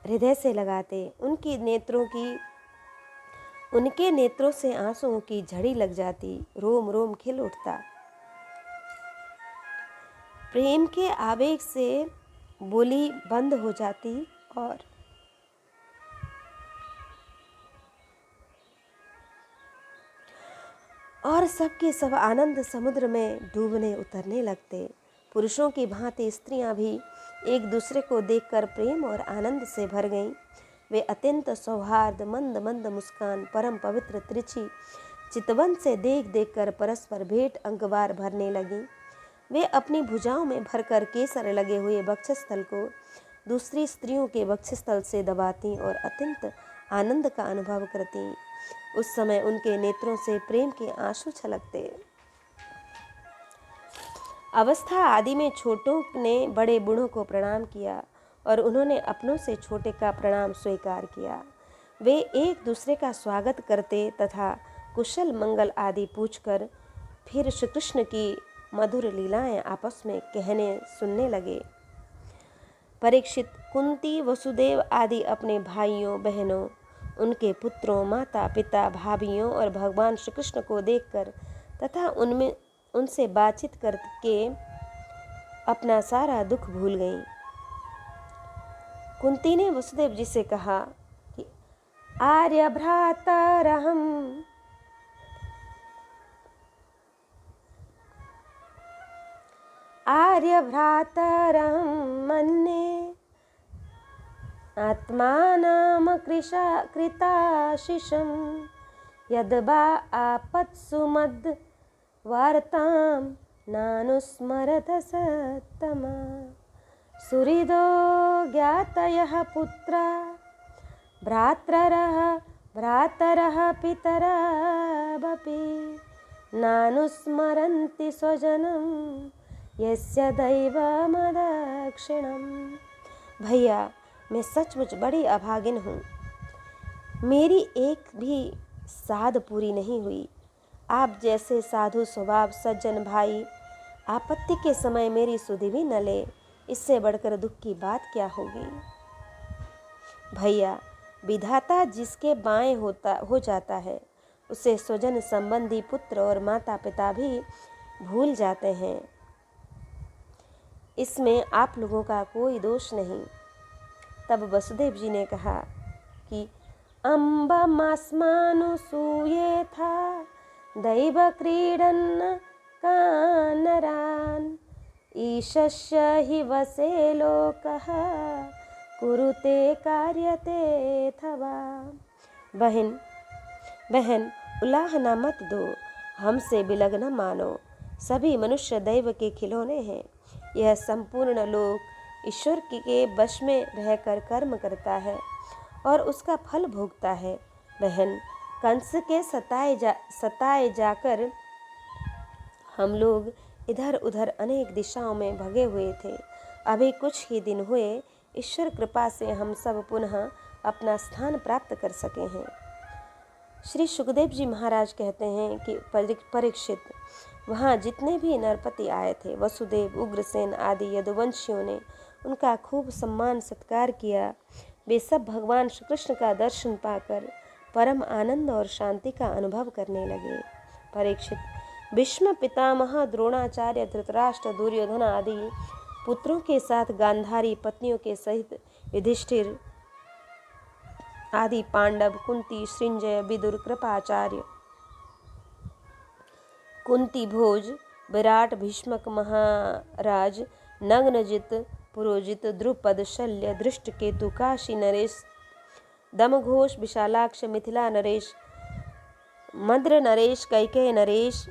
हृदय से लगाते। उनके नेत्रों से आंसुओं की झड़ी लग जाती, रोम रोम खिल उठता। प्रेम के आवेग से बोली बंद हो जाती और सबके सब आनंद समुद्र में डूबने उतरने लगते। पुरुषों की भांति स्त्रियां भी एक दूसरे को देखकर प्रेम और आनंद से भर गईं। वे अत्यंत सौहार्द, मंद मंद मुस्कान, परम पवित्र त्रिची चितवन से देख देख कर परस्पर भेंट अंगवार भरने लगीं। वे अपनी भुजाओं में भरकर केसर लगे हुए वक्षस्थल को दूसरी स्त्रियों के वक्षस्थल से दबाती और अत्यंत आनंद का अनुभव करती। उस समय उनके नेत्रों से प्रेम के आंसू छलकते। अवस्था आदि में छोटों ने बड़े बूढ़ों को प्रणाम किया और उन्होंने अपनों से छोटे का प्रणाम स्वीकार किया। वे एक दूसरे का स्वागत करते तथा कुशल मंगल आदि पूछकर फिर श्री कृष्ण की मधुर लीलाएं आपस में कहने सुनने लगे। परीक्षित, कुंती, वसुदेव आदि अपने भाइयों बहनों, उनके पुत्रों, माता पिता, भाभियों और भगवान श्री कृष्ण को देखकर तथा उनसे बातचीत करके अपना सारा दुख भूल गईं। कुंती ने वसुदेव जी से कहा कि आर्यभ्रातरहं मन्ये आत्मानं कृताशिषं यद्वा आपत्सु मद्वार्तां नानुस्मरत सत्तमा। सुहृदो ज्ञातयः पुत्रा भ्रातरः पितरावपि नानुस्मरन्ति स्वजनं यस्य दैवमदक्षिणम्। भैया, मैं सचमुच बड़ी अभागिन हूँ। मेरी एक भी साध पूरी नहीं हुई। आप जैसे साधु स्वभाव सज्जन भाई आपत्ति के समय मेरी सुधि भी न ले, इससे बढ़कर दुख की बात क्या होगी। भैया, विधाता जिसके बाएं हो जाता है उसे स्वजन संबंधी पुत्र और माता पिता भी भूल जाते हैं। इसमें आप लोगों का कोई दोष नहीं। तब वसुदेव जी ने कहा कि अम्बमास्मानुसूयेथा दैव क्रीडन् कानरान् ईशस्य हि वसे लोकः कुरुते कार्यते थवा। बहन, उलाहना मत दो, हमसे बिलग न मानो। सभी मनुष्य दैव के खिलौने हैं। यह संपूर्ण लोक ईश्वर के वश में रहकर कर्म करता है और उसका फल भोगता है। बहन, कंस के सताए जाकर हम लोग इधर उधर अनेक दिशाओं में भगे हुए थे। अभी कुछ ही दिन हुए ईश्वर कृपा से हम सब पुनः अपना स्थान प्राप्त कर सके हैं। श्री सुखदेव जी महाराज कहते हैं कि परीक्षित, वहाँ जितने भी नरपति आए थे, वसुदेव, उग्रसेन आदि यदुवंशियों ने उनका खूब सम्मान सत्कार किया। वे सब भगवान श्री कृष्ण का दर्शन पाकर परम आनंद और शांति का अनुभव करने लगे। परीक्षित, भीष्म पितामह, द्रोणाचार्य, धृतराष्ट्र, दुर्योधन आदि पुत्रों के साथ गांधारी पत्नियों के सहित युधिष्ठिर आदि पांडव, कुंती, सृंजय, विदुर, कृपाचार्य, कुंती भोज, विराट, भीष्मक महाराज, नग्नजित, पुरोजित, द्रुपद, शल्य, दृष्टकेतु, काशी नरेश, दमघोष, विशालाक्ष, मिथिला नरेश, मद्र नरेश, कैकेय नरेश,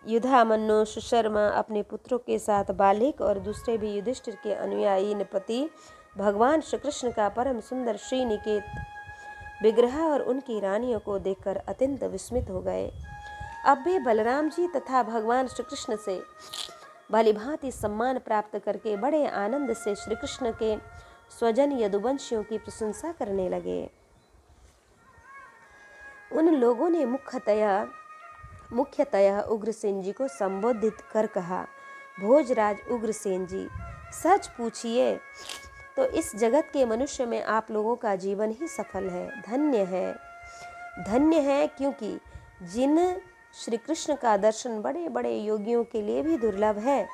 युधामन्यु, सुशर्मा अपने पुत्रों के साथ बालिक और दूसरे भी युधिष्ठिर के अनुयायी नृपति भगवान श्री कृष्ण का परम सुंदर श्रीनिकेत विग्रह और उनकी रानियों को देखकर अत्यंत विस्मित हो गए। अब वे बलराम जी तथा भगवान श्री कृष्ण से भलीभांति सम्मान प्राप्त करके बड़े आनंद से श्री कृष्ण के स्वजन यदुवंशियों की प्रशंसा करने लगे। उन लोगों ने मुख्यतः उग्रसेन जी को संबोधित कर कहा, भोजराज उग्रसेन जी, सच पूछिए तो इस जगत के मनुष्य में आप लोगों का जीवन ही सफल है, धन्य है, क्योंकि जिन श्री कृष्ण का दर्शन बड़े बड़े योगियों के लिए भी दुर्लभ है,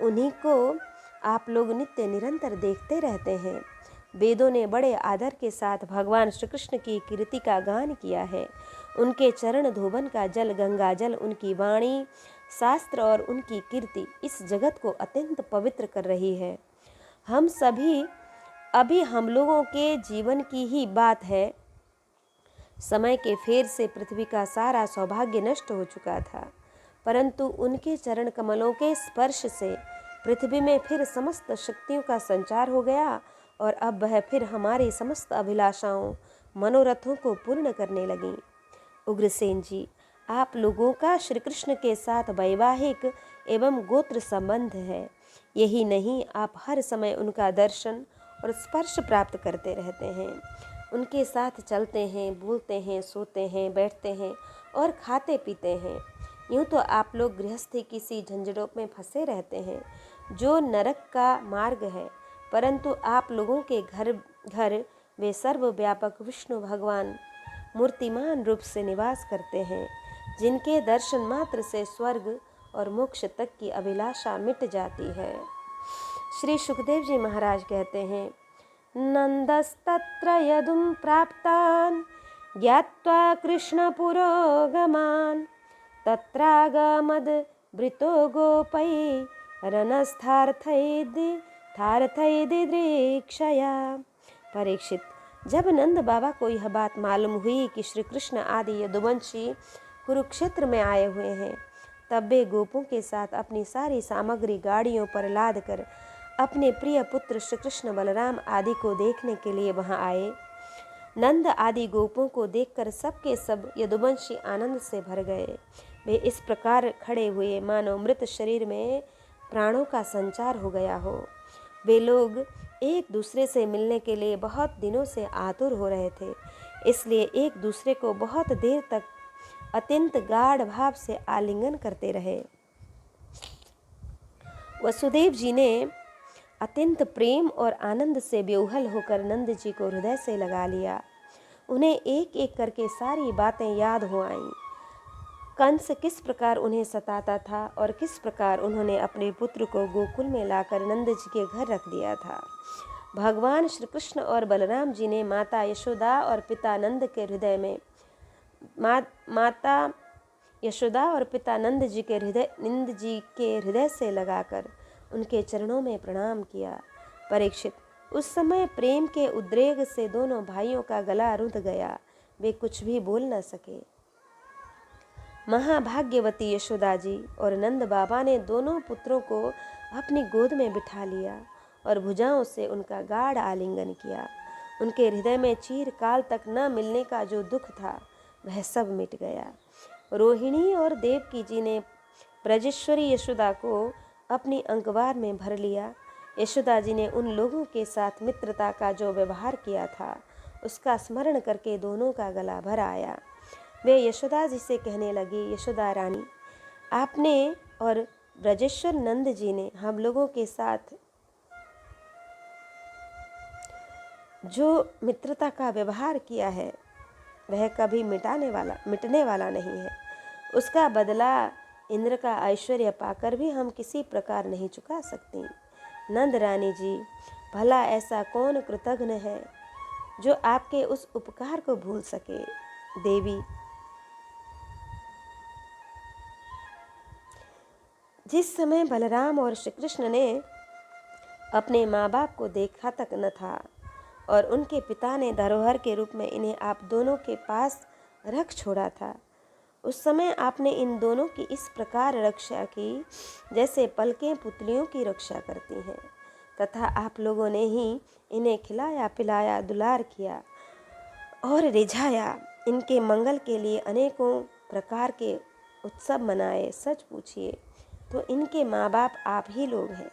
उन्हीं को आप लोग नित्य निरंतर देखते रहते हैं। वेदों ने बड़े आदर के साथ भगवान श्री कृष्ण की कीर्ति का गान किया है। उनके चरण धोबन का जल, गंगा जल, उनकी वाणी, शास्त्र और उनकी कीर्ति इस जगत को अत्यंत पवित्र कर रही है। हम सभी अभी हम लोगों के जीवन की ही बात है, समय के फेर से पृथ्वी का सारा सौभाग्य नष्ट हो चुका था, परंतु उनके चरण कमलों के स्पर्श से पृथ्वी में फिर समस्त शक्तियों का संचार हो गया और अब वह फिर हमारी समस्त अभिलाषाओं, मनोरथों को पूर्ण करने लगी। उग्रसेन जी, आप लोगों का श्री कृष्ण के साथ वैवाहिक एवं गोत्र संबंध है। यही नहीं, आप हर समय उनका दर्शन और स्पर्श प्राप्त करते रहते हैं। उनके साथ चलते हैं, बोलते हैं, सोते हैं, बैठते हैं और खाते पीते हैं। यूँ तो आप लोग गृहस्थी किसी झंझटों में फंसे रहते हैं जो नरक का मार्ग है, परंतु आप लोगों के घर घर वे सर्वव्यापक विष्णु भगवान मूर्तिमान रूप से निवास करते हैं, जिनके दर्शन मात्र से स्वर्ग और मोक्ष तक की अभिलाषा मिट जाती है। श्री सुखदेव जी महाराज कहते हैं, नंदस्तत्र यदुं प्राप्तान् ज्ञात्वा कृष्ण पुरोगमान् तत्रागमद वृतो गोपै रनस्थार्थैदिदृक्षया। परीक्षित, जब नंद बाबा को यह बात मालूम हुई कि श्री कृष्ण आदि यदुवंशी कुरुक्षेत्र में आए हुए हैं, तब वे गोपों के साथ अपनी सारी सामग्री गाड़ियों पर लाद कर अपने प्रिय पुत्र श्री कृष्ण बलराम आदि को देखने के लिए वहां आए। नंद आदि गोपों को देखकर सबके सब यदुवंशी आनंद से भर गए। वे इस प्रकार खड़े हुए मानो मृत शरीर में प्राणों का संचार हो गया हो। वे लोग एक दूसरे से मिलने के लिए बहुत दिनों से आतुर हो रहे थे, इसलिए एक दूसरे को बहुत देर तक अत्यंत गाढ़ भाव से आलिंगन करते रहे। वसुदेव जी ने अत्यंत प्रेम और आनंद से बेउहल होकर नंद जी को हृदय से लगा लिया। उन्हें एक एक करके सारी बातें याद हो आईं। कंस किस प्रकार उन्हें सताता था और किस प्रकार उन्होंने अपने पुत्र को गोकुल में लाकर नंद जी के घर रख दिया था। भगवान श्री कृष्ण और बलराम जी ने माता यशोदा और पिता नंद के हृदय में माता यशोदा और पिता नंद जी के हृदय से लगाकर उनके चरणों में प्रणाम किया। परीक्षित, उस समय प्रेम के उद्रेक से दोनों भाइयों का गला रुंध गया, वे कुछ भी बोल न सके। महाभाग्यवती यशोदा जी और नंद बाबा ने दोनों पुत्रों को अपनी गोद में बिठा लिया और भुजाओं से उनका गाढ़ आलिंगन किया। उनके हृदय में चिरकाल तक न मिलने का जो दुख था वह सब मिट गया। रोहिणी और देवकी जी ने ब्रजेश्वरी यशोदा को अपनी अंकवार में भर लिया। यशोदा जी ने उन लोगों के साथ मित्रता का जो व्यवहार किया था उसका स्मरण करके दोनों का गला भर आया। वे यशोदा जी से कहने लगी, यशोदा रानी, आपने और ब्रजेश्वर नंद जी ने हम लोगों के साथ जो मित्रता का व्यवहार किया है वह कभी मिटने वाला नहीं है। उसका बदला इंद्र का ऐश्वर्य पाकर भी हम किसी प्रकार नहीं चुका सकती। नंद रानी जी, भला ऐसा कौन कृतघ्न है जो आपके उस उपकार को भूल सके। देवी, जिस समय बलराम और श्री कृष्ण ने अपने माँ बाप को देखा तक न था और उनके पिता ने धरोहर के रूप में इन्हें आप दोनों के पास रख छोड़ा था, उस समय आपने इन दोनों की इस प्रकार रक्षा की जैसे पलकें पुतलियों की रक्षा करती हैं, तथा आप लोगों ने ही इन्हें खिलाया पिलाया, दुलार किया और रिझाया। इनके मंगल के लिए अनेकों प्रकार के उत्सव मनाए। सच पूछिए तो इनके माँ बाप आप ही लोग हैं।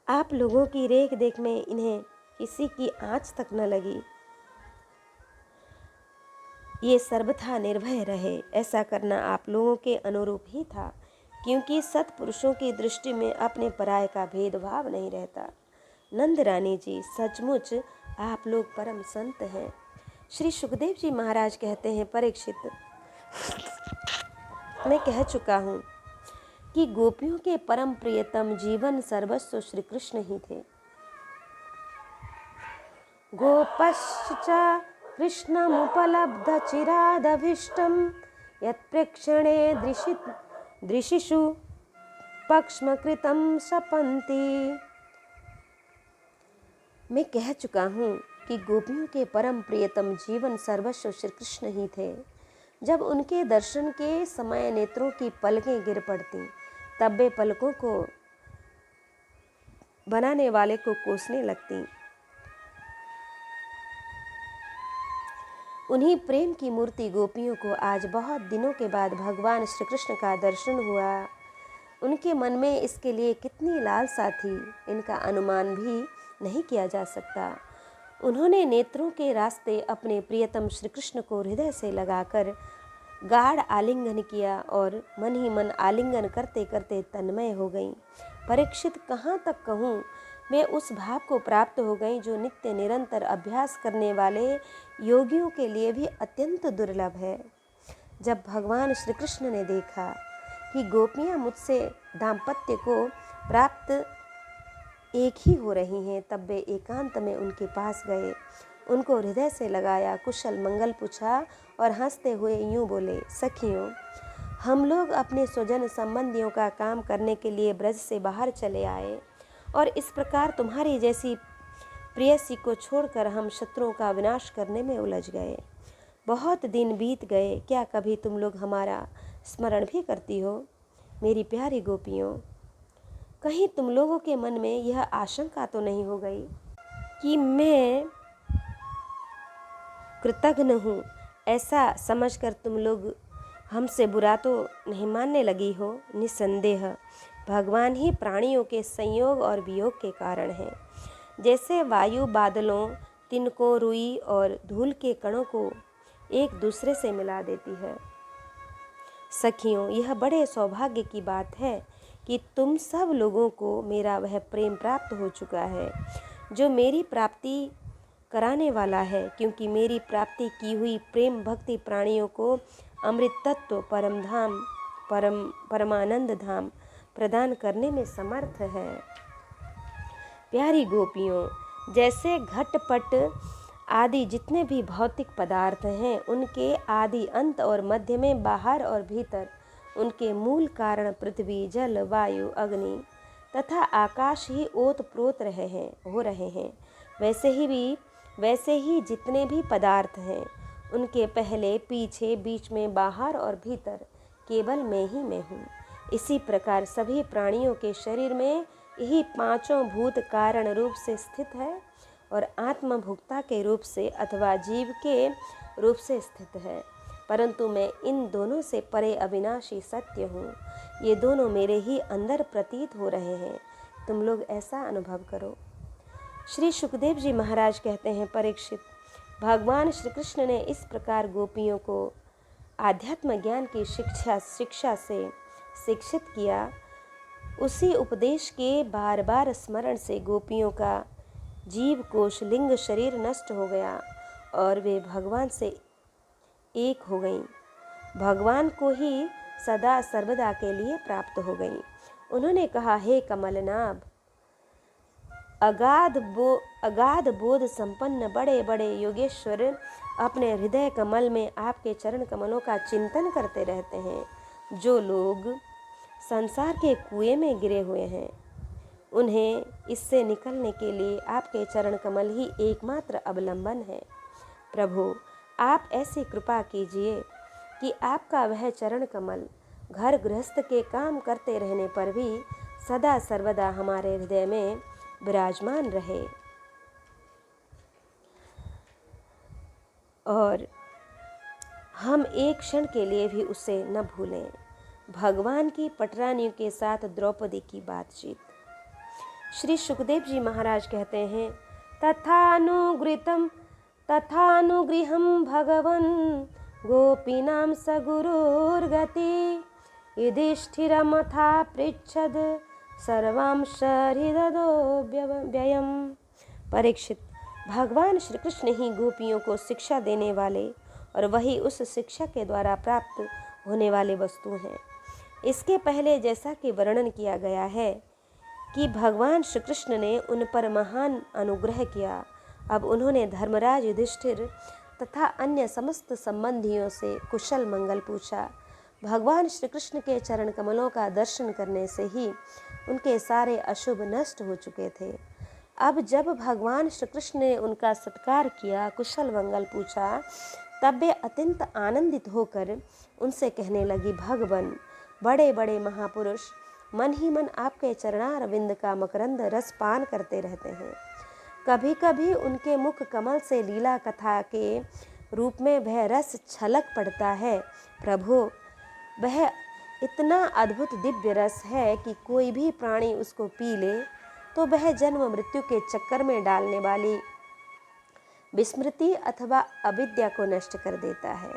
आप लोगों की रेख देख में इन्हें किसी की आँच तक न लगी। ये सर्वथा निर्भय रहे। ऐसा करना आप लोगों के अनुरूप ही था, क्योंकि सत्पुरुषों की दृष्टि में अपने पराये का भेदभाव नहीं रहता। नंद रानी जी, सचमुच आप लोग परम संत हैं। श्री सुखदेव जी महाराज कहते हैं, परीक्षित, मैं कह चुका हूँ कि गोपियों के परम प्रियतम जीवन सर्वस्व श्री कृष्ण ही थे। गोपश्च कृष्णमुपलब्ध चिरादभीष्टं यत्प्रेक्षणे दृशिषु पक्ष्मकृतं सपन्ति। मैं कह चुका हूँ कि गोपियों के परम प्रियतम जीवन सर्वस्व श्री कृष्ण ही थे। जब उनके दर्शन के समय नेत्रों की पलकें गिर पड़ती, तब वे पलकों को बनाने वाले को कोसने लगती। उन्हीं प्रेम की मूर्ति गोपियों को आज बहुत दिनों के बाद भगवान श्री कृष्ण का दर्शन हुआ। उनके मन में इसके लिए कितनी लालसा थी, इनका अनुमान भी नहीं किया जा सकता। उन्होंने नेत्रों के रास्ते अपने प्रियतम श्री कृष्ण को हृदय से लगाकर गाढ़ आलिंगन किया और मन ही मन आलिंगन करते करते तन्मय हो गईं। परीक्षित, कहाँ तक कहूँ, मैं उस भाव को प्राप्त हो गई जो नित्य निरंतर अभ्यास करने वाले योगियों के लिए भी अत्यंत दुर्लभ है। जब भगवान श्री कृष्ण ने देखा कि गोपियाँ मुझसे दाम्पत्य को प्राप्त एक ही हो रही हैं, तब वे एकांत में उनके पास गए, उनको हृदय से लगाया, कुशल मंगल पूछा और हंसते हुए यूँ बोले, सखियों, हम लोग अपने स्वजन संबंधियों का काम करने के लिए ब्रज से बाहर चले आए और इस प्रकार तुम्हारी जैसी प्रेयसी को छोड़कर हम शत्रुओं का विनाश करने में उलझ गए। बहुत दिन बीत गए, क्या कभी तुम लोग हमारा स्मरण भी करती हो? मेरी प्यारी गोपियों, कहीं तुम लोगों के मन में यह आशंका तो नहीं हो गई कि मैं कृतघ्न हूँ? ऐसा समझकर तुम लोग हमसे बुरा तो नहीं मानने लगी हो? निसंदेह भगवान ही प्राणियों के संयोग और वियोग के कारण हैं। जैसे वायु बादलों, तिनकों, रुई और धूल के कणों को एक दूसरे से मिला देती है। सखियों, यह बड़े सौभाग्य की बात है कि तुम सब लोगों को मेरा वह प्रेम प्राप्त हो चुका है जो मेरी प्राप्ति कराने वाला है, क्योंकि मेरी प्राप्ति की हुई प्रेम भक्ति प्राणियों को अमृत तत्व, परम धाम, परमानंद धाम प्रदान करने में समर्थ है। प्यारी गोपियों, जैसे घटपट आदि जितने भी भौतिक पदार्थ हैं, उनके आदि अंत और मध्य में बाहर और भीतर उनके मूल कारण पृथ्वी, जल, वायु, अग्नि तथा आकाश ही ओतप्रोत हो रहे हैं, वैसे ही जितने भी पदार्थ हैं, उनके पहले, पीछे, बीच में, बाहर और भीतर केवल मैं ही मैं हूँ। इसी प्रकार सभी प्राणियों के शरीर में यही पांचों भूत कारण रूप से स्थित है और आत्मभुक्ता के रूप से अथवा जीव के रूप से स्थित है, परंतु मैं इन दोनों से परे अविनाशी सत्य हूँ। ये दोनों मेरे ही अंदर प्रतीत हो रहे हैं। तुम लोग ऐसा अनुभव करो। श्री सुखदेव जी महाराज कहते हैं, परीक्षित, भगवान श्री कृष्ण ने इस प्रकार गोपियों को आध्यात्म ज्ञान की शिक्षा से शिक्षित किया। उसी उपदेश के बार बार स्मरण से गोपियों का जीव कोश लिंग शरीर नष्ट हो गया और वे भगवान से एक हो गईं, भगवान को ही सदा सर्वदा के लिए प्राप्त हो गईं। उन्होंने कहा, हे कमलनाभ, अगाध बोध संपन्न बड़े बड़े योगेश्वर अपने हृदय कमल में आपके चरण कमलों का चिंतन करते रहते हैं। जो लोग संसार के कुएं में गिरे हुए हैं, उन्हें इससे निकलने के लिए आपके चरण कमल ही एकमात्र अवलंबन है। प्रभु, आप ऐसी कृपा कीजिए कि आपका वह चरण कमल घर गृहस्थ के काम करते रहने पर भी सदा सर्वदा हमारे हृदय में विराजमान रहे और हम एक क्षण के लिए भी उसे न भूलें। भगवान की पटरानियों के साथ द्रौपदी की बातचीत। श्री सुखदेव जी महाराज कहते हैं, तथानुगृतं तथानुगृहं भगवन् गोपीनां स गुरुर्गति युधिष्ठिरमथा पृच्छद सर्वांश हृदयो व्ययम्। परीक्षित, भगवान श्री कृष्ण ही गोपियों को शिक्षा देने वाले और वही उस शिक्षा के द्वारा प्राप्त होने वाले वस्तु हैं। इसके पहले जैसा कि वर्णन किया गया है कि भगवान श्री कृष्ण ने उन पर महान अनुग्रह किया, अब उन्होंने धर्मराज युधिष्ठिर तथा अन्य समस्त संबंधियों से कुशल मंगल पूछा। भगवान श्री कृष्ण के चरण कमलों का दर्शन करने से ही उनके सारे अशुभ नष्ट हो चुके थे। अब जब भगवान श्री कृष्ण ने उनका सत्कार किया, कुशल मंगल पूछा, तब वे अत्यंत आनंदित होकर उनसे कहने लगी, भगवान, बड़े बड़े महापुरुष मन ही मन आपके चरणारविंद का मकरंद रस पान करते रहते हैं। कभी कभी उनके मुख कमल से लीला कथा के रूप में वह रस छलक पड़ता है। प्रभु, वह इतना अद्भुत दिव्य रस है कि कोई भी प्राणी उसको पी ले तो वह जन्म मृत्यु के चक्कर में डालने वाली विस्मृति अथवा अविद्या को नष्ट कर देता है।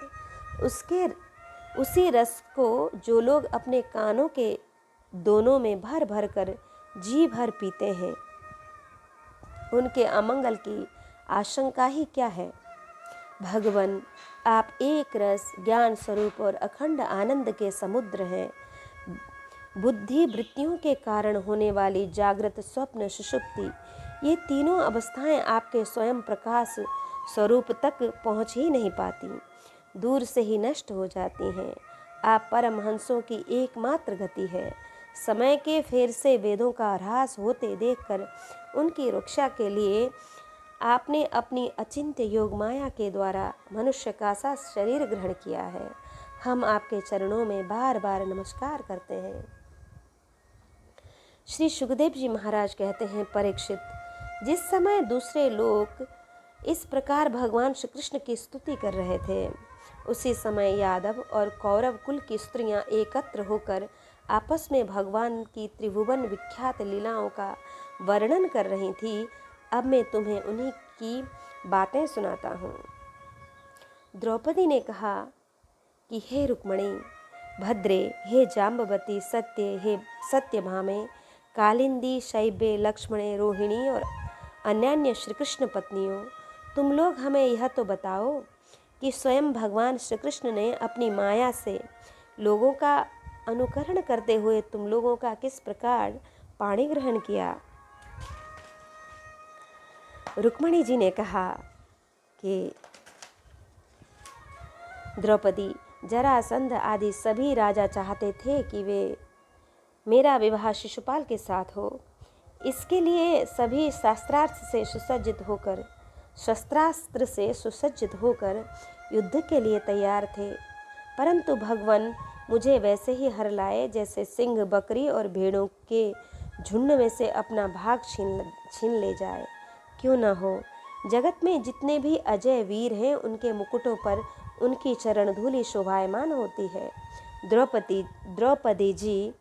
उसी रस को जो लोग अपने कानों के दोनों में भर भर कर जी भर पीते हैं, उनके अमंगल की आशंका ही क्या है। भगवान, आप एक रस, ज्ञान स्वरूप और अखंड आनंद के समुद्र हैं। बुद्धि वृत्तियों के कारण होने वाली जागृत, स्वप्न, सुषुप्ति, ये तीनों अवस्थाएं आपके स्वयं प्रकाश स्वरूप तक पहुंच ही नहीं पाती, दूर से ही नष्ट हो जाती हैं। आप परमहंसों की एकमात्र गति है। समय के फेर से वेदों का ह्रास होते देखकर उनकी रक्षा के लिए आपने अपनी अचिंत्य योग माया के द्वारा मनुष्य का सा शरीर ग्रहण किया है। हम आपके चरणों में बार बार नमस्कार करते हैं। श्री सुखदेव जी महाराज कहते हैं, परीक्षित, जिस समय दूसरे लोग इस प्रकार भगवान श्री कृष्ण की स्तुति कर रहे थे, उसी समय यादव और कौरव कुल की स्त्रियां एकत्र होकर आपस में भगवान की त्रिभुवन विख्यात लीलाओं का वर्णन कर रही थी। अब मैं तुम्हें उन्हीं की बातें सुनाता हूँ। द्रौपदी ने कहा कि हे रुक्मणी, भद्रे, हे जाम्बवती, हे सत्यभामे, कालिंदी, शैब्य, लक्ष्मणे, रोहिणी और अन्यान्य श्री कृष्ण पत्नियों, तुम लोग हमें यह तो बताओ कि स्वयं भगवान श्री कृष्ण ने अपनी माया से लोगों का अनुकरण करते हुए तुम लोगों का किस प्रकार पाणी ग्रहण किया। रुक्मणी जी ने कहा कि द्रौपदी, जरासंध आदि सभी राजा चाहते थे कि वे मेरा विवाह शिशुपाल के साथ हो। इसके लिए सभी शस्त्रास्त्र से सुसज्जित होकर युद्ध के लिए तैयार थे, परंतु भगवान मुझे वैसे ही हर लाए जैसे सिंह बकरी और भेड़ों के झुंड में से अपना भाग छीन ले जाए। क्यों न हो, जगत में जितने भी अजय वीर हैं, उनके मुकुटों पर उनकी चरण धूलि शोभायमान होती है। द्रौपदी जी,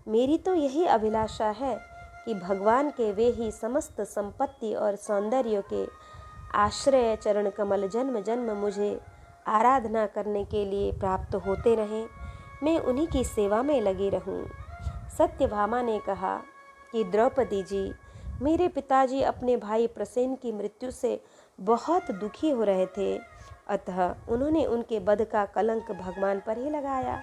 मेरी तो यही अभिलाषा है कि भगवान के वे ही समस्त संपत्ति और सौंदर्य के आश्रय चरण कमल जन्म जन्म मुझे आराधना करने के लिए प्राप्त होते रहें, मैं उन्हीं की सेवा में लगी रहूं। सत्यभामा ने कहा कि द्रौपदी जी, मेरे पिताजी अपने भाई प्रसेन की मृत्यु से बहुत दुखी हो रहे थे, अतः उन्होंने उनके वध का कलंक भगवान पर ही लगाया।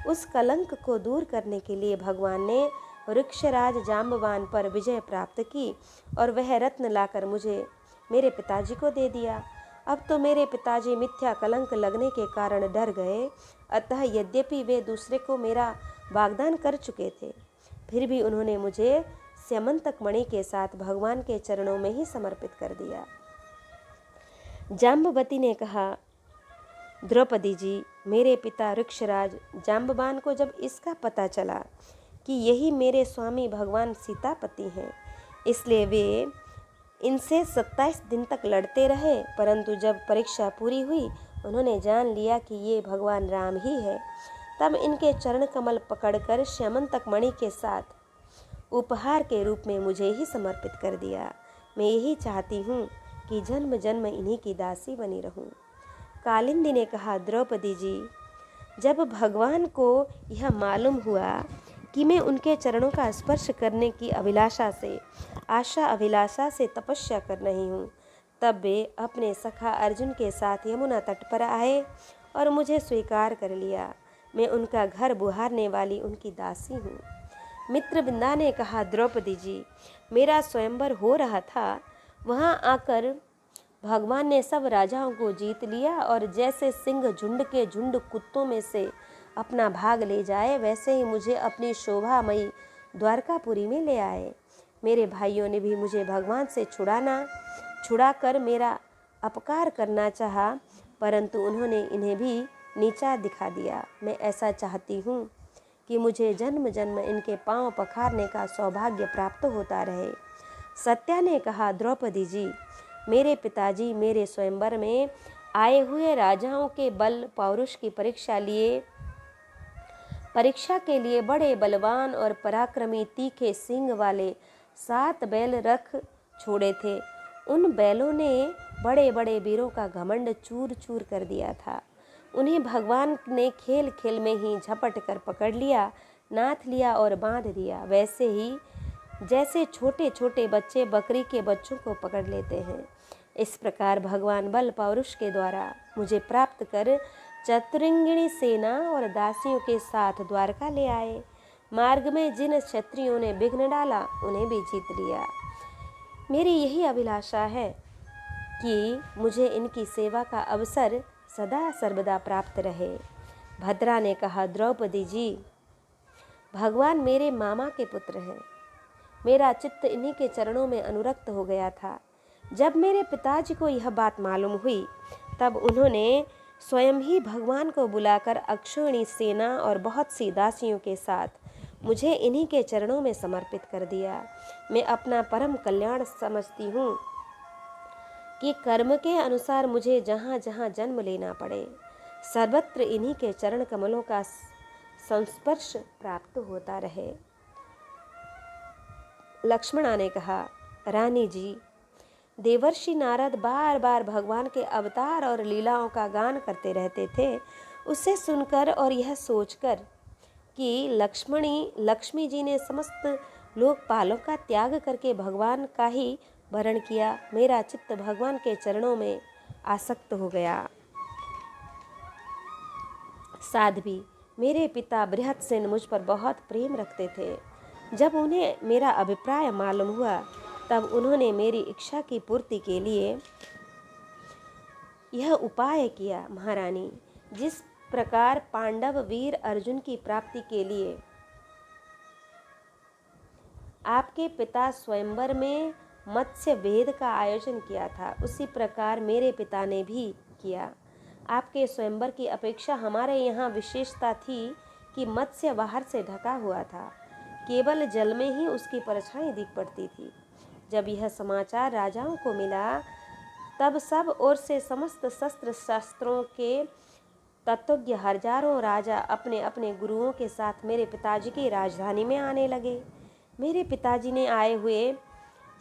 उस कलंक को दूर करने के लिए भगवान ने वृक्षराज जाम्बवान पर विजय प्राप्त की और वह रत्न लाकर मुझे मेरे पिताजी को दे दिया। अब तो मेरे पिताजी मिथ्या कलंक लगने के कारण डर गए, अतः यद्यपि वे दूसरे को मेरा वाग्दान कर चुके थे, फिर भी उन्होंने मुझे स्यमंतक मणि के साथ भगवान के चरणों में ही समर्पित कर दिया। जाम्बवती ने कहा, द्रौपदी जी, मेरे पिता वृक्षराज जाम्बवान को जब इसका पता चला कि यही मेरे स्वामी भगवान सीतापति हैं, इसलिए वे इनसे 27 दिन तक लड़ते रहे, परंतु जब परीक्षा पूरी हुई, उन्होंने जान लिया कि ये भगवान राम ही है। तब इनके चरण कमल पकड़कर श्यामंतक मणि के साथ उपहार के रूप में मुझे ही समर्पित कर दिया। मैं यही चाहती हूँ कि जन्म जन्म इन्हीं की दासी बनी रहूँ। कालिंदी ने कहा, द्रौपदी जी, जब भगवान को यह मालूम हुआ कि मैं उनके चरणों का स्पर्श करने की अभिलाषा से तपस्या कर रही हूँ, तब वे अपने सखा अर्जुन के साथ यमुना तट पर आए और मुझे स्वीकार कर लिया। मैं उनका घर बुहारने वाली उनकी दासी हूँ। मित्रविंदा ने कहा, द्रौपदी जी, मेरा स्वयंवर हो रहा था, वहाँ आकर भगवान ने सब राजाओं को जीत लिया और जैसे सिंह झुंड के झुंड कुत्तों में से अपना भाग ले जाए, वैसे ही मुझे अपनी शोभामयी द्वारकापुरी में ले आए। मेरे भाइयों ने भी मुझे भगवान से छुड़ाकर मेरा अपकार करना चाहा, परंतु उन्होंने इन्हें भी नीचा दिखा दिया। मैं ऐसा चाहती हूँ कि मुझे जन्म जन्म इनके पांव पखारने का सौभाग्य प्राप्त होता रहे। सत्या ने कहा, द्रौपदी जी, मेरे पिताजी मेरे स्वयंवर में आए हुए राजाओं के बल पौरुष की परीक्षा के लिए बड़े बलवान और पराक्रमी तीखे सींग वाले 7 बैल रख छोड़े थे। उन बैलों ने बड़े बड़े वीरों का घमंड चूर चूर कर दिया था। उन्हें भगवान ने खेल खेल में ही झपट कर पकड़ लिया, नाथ लिया और बांध दिया, वैसे ही जैसे छोटे छोटे बच्चे बकरी के बच्चों को पकड़ लेते हैं। इस प्रकार भगवान बल पौरुष के द्वारा मुझे प्राप्त कर चतुरंगिणी सेना और दासियों के साथ द्वारका ले आए। मार्ग में जिन क्षत्रियों ने विघ्न डाला, उन्हें भी जीत लिया। मेरी यही अभिलाषा है कि मुझे इनकी सेवा का अवसर सदा सर्वदा प्राप्त रहे। भद्रा ने कहा, द्रौपदी जी, भगवान मेरे मामा के पुत्र हैं। मेरा चित्त इन्हीं के चरणों में अनुरक्त हो गया था। जब मेरे पिताजी को यह बात मालूम हुई, तब उन्होंने स्वयं ही भगवान को बुलाकर अक्षौहिणी सेना और बहुत सी दासियों के साथ मुझे इन्हीं के चरणों में समर्पित कर दिया। मैं अपना परम कल्याण समझती हूँ कि कर्म के अनुसार मुझे जहाँ जहाँ जन्म लेना पड़े, सर्वत्र इन्हीं के चरण कमलों का संस्पर्श प्राप्त होता रहे। लक्ष्मणा ने कहा, रानी जी, देवर्षि नारद बार बार भगवान के अवतार और लीलाओं का गान करते रहते थे। उसे सुनकर और यह सोचकर कि लक्ष्मी जी ने समस्त लोकपालों का त्याग करके भगवान का ही वरण किया, मेरा चित्त भगवान के चरणों में आसक्त हो गया। साध्वी, मेरे पिता बृहत्सेन मुझ पर बहुत प्रेम रखते थे। जब उन्हें मेरा अभिप्राय मालूम हुआ, तब उन्होंने मेरी इच्छा की पूर्ति के लिए यह उपाय किया। महारानी, जिस प्रकार पांडव वीर अर्जुन की प्राप्ति के लिए आपके पिता स्वयंवर में मत्स्य वेद का आयोजन किया था, उसी प्रकार मेरे पिता ने भी किया। आपके स्वयंवर की अपेक्षा हमारे यहाँ विशेषता थी कि मत्स्य बाहर से ढका हुआ था, केवल जल में ही उसकी परछाई दिख पड़ती थी। जब यह समाचार राजाओं को मिला, तब सब ओर से समस्त शस्त्र शास्त्रों के तत्वज्ञ हजारों राजा अपने अपने गुरुओं के साथ मेरे पिताजी की राजधानी में आने लगे। मेरे पिताजी ने आए हुए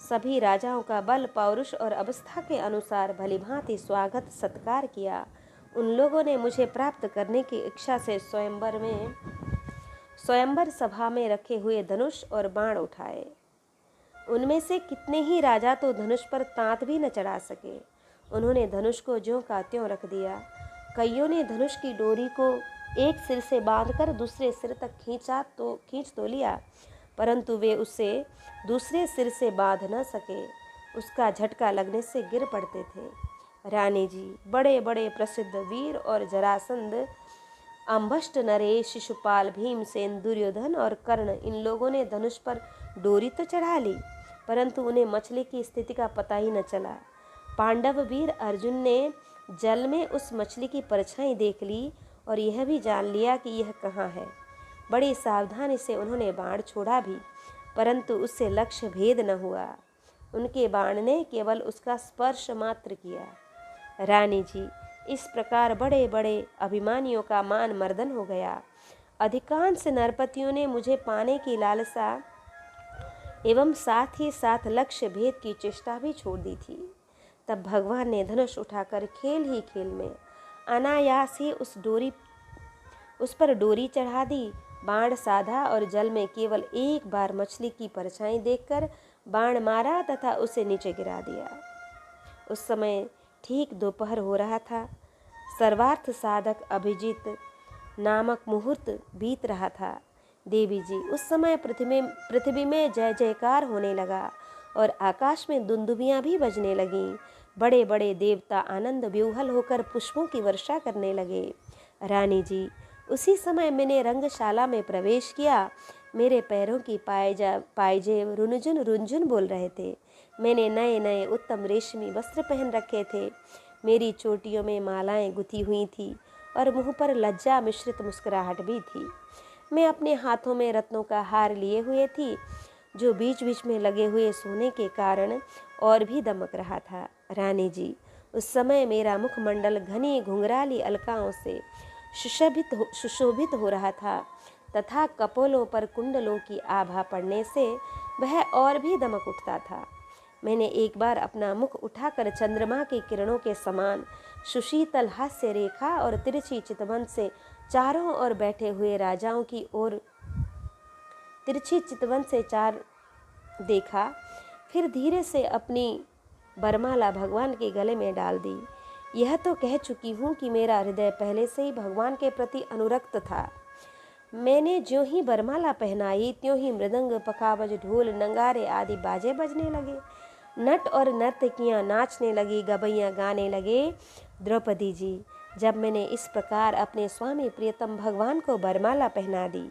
सभी राजाओं का बल पौरुष और अवस्था के अनुसार भलीभांति स्वागत सत्कार किया। उन लोगों ने मुझे प्राप्त करने की इच्छा से स्वयंवर सभा में रखे हुए धनुष और बाण उठाए। उनमें से कितने ही राजा तो धनुष पर तांत भी न चढ़ा सके। उन्होंने धनुष को ज्यों का त्यों रख दिया। कईयों ने धनुष की डोरी को एक सिर से बांधकर दूसरे सिर तक खींच तो लिया, परंतु वे उसे दूसरे सिर से बांध न सके। उसका झटका लगने से गिर पड़ते थे। रानी जी, बड़े बड़े प्रसिद्ध वीर और जरासंध, अम्भष्ट, नरेश, शिशुपाल, भीमसेन, दुर्योधन और कर्ण, इन लोगों ने धनुष पर डोरी तो चढ़ा ली, परंतु उन्हें मछली की स्थिति का पता ही न चला। पांडव वीर अर्जुन ने जल में उस मछली की परछाई देख ली और यह भी जान लिया कि यह कहाँ है। बड़ी सावधानी से उन्होंने बाण छोड़ा भी, परंतु उससे लक्ष्य भेद न हुआ। उनके बाण ने केवल उसका स्पर्श मात्र किया। रानी जी, इस प्रकार बड़े बड़े अभिमानियों का मान मर्दन हो गया। अधिकांश नरपतियों ने मुझे पाने की लालसा एवं साथ ही साथ लक्ष्य भेद की चेष्टा भी छोड़ दी थी। तब भगवान ने धनुष उठाकर खेल ही खेल में अनायास ही उस पर डोरी चढ़ा दी, बाण साधा और जल में केवल एक बार मछली की परछाई देखकर बाण मारा तथा उसे नीचे गिरा दिया। उस समय ठीक दोपहर हो रहा था। सर्वार्थ साधक अभिजीत नामक मुहूर्त बीत रहा था। देवी जी, उस समय पृथ्वी में जय जयकार होने लगा और आकाश में दुंदुभियां भी बजने लगीं। बड़े बड़े देवता आनंद विह्वल होकर पुष्पों की वर्षा करने लगे। रानी जी, उसी समय मैंने रंगशाला में प्रवेश किया। मेरे पैरों की पायजेब रुनझुन रुनझुन बोल रहे थे। मैंने नए नए उत्तम रेशमी वस्त्र पहन रखे थे। मेरी चोटियों में मालाएं गुथी हुई थी और मुंह पर लज्जा मिश्रित मुस्कुराहट भी थी। मैं अपने हाथों में रत्नों का हार लिए हुए थी, जो बीच बीच में लगे हुए सोने के कारण और भी दमक रहा था। रानी जी, उस समय मेरा मुखमंडल घनी घुंघराली अलकाओं से सुशोभित हो रहा था तथा कपोलों पर कुंडलों की आभा पड़ने से वह और भी दमक उठता था। मैंने एक बार अपना मुख उठाकर चंद्रमा की किरणों के समान सुशीतल हास्य रेखा और तिरछी चितवन से चारों ओर बैठे हुए राजाओं की ओर तिरछी चितवन से चार देखा। फिर धीरे से अपनी बरमाला भगवान के गले में डाल दी। यह तो कह चुकी हूँ कि मेरा हृदय पहले से ही भगवान के प्रति अनुरक्त था। मैंने ज्यों ही बरमाला पहनाई त्यों ही मृदंग, पखावज, ढोल, नंगारे आदि बाजे बजने लगे। नट और नर्तकियाँ नाचने लगी, गवैया गाने लगे। द्रौपदी जी, जब मैंने इस प्रकार अपने स्वामी प्रियतम भगवान को बरमाला पहना दी,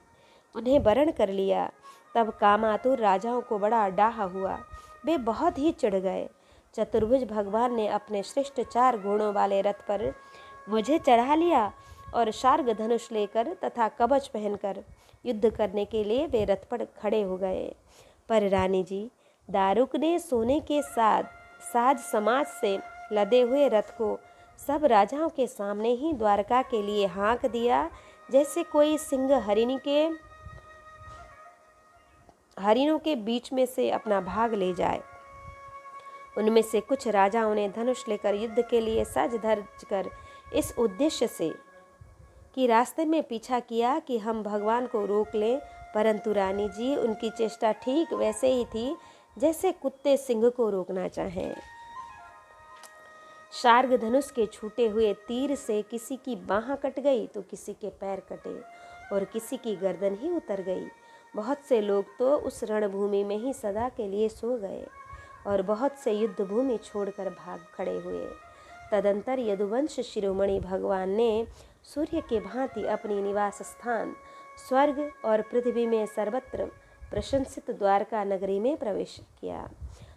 उन्हें वरण कर लिया, तब कामातुर राजाओं को बड़ा डाह हुआ। वे बहुत ही चिढ़ गए। चतुर्भुज भगवान ने अपने श्रेष्ठ 4 घोड़ों वाले रथ पर मुझे चढ़ा लिया और शार्ग धनुष लेकर तथा कवच पहनकर युद्ध करने के लिए वे रथ पर खड़े हो गए। पर रानी जी, दारुक ने सोने के साज समाज से लदे हुए रथ को सब राजाओं के सामने ही द्वारका के लिए हाँक दिया, जैसे कोई सिंह हरिणों के बीच में से अपना भाग ले जाए। उनमें से कुछ राजाओं ने धनुष लेकर युद्ध के लिए सज धज कर इस उद्देश्य से कि रास्ते में पीछा किया कि हम भगवान को रोक लें, परंतु रानी जी, उनकी चेष्टा ठीक वैसे ही थी जैसे कुत्ते सिंह को रोकना चाहें। शार्ग धनुष के छूटे हुए तीर से किसी की बाह कट गई तो किसी के पैर कटे और किसी की गर्दन ही उतर गई। बहुत से लोग तो उस रणभूमि में ही सदा के लिए सो गए और बहुत से युद्ध भूमि छोड़कर भाग खड़े हुए। तदंतर यदुवंश शिरोमणि भगवान ने सूर्य के भांति अपनी निवास स्थान स्वर्ग और पृथ्वी में सर्वत्र प्रशंसित द्वारका नगरी में प्रवेश किया।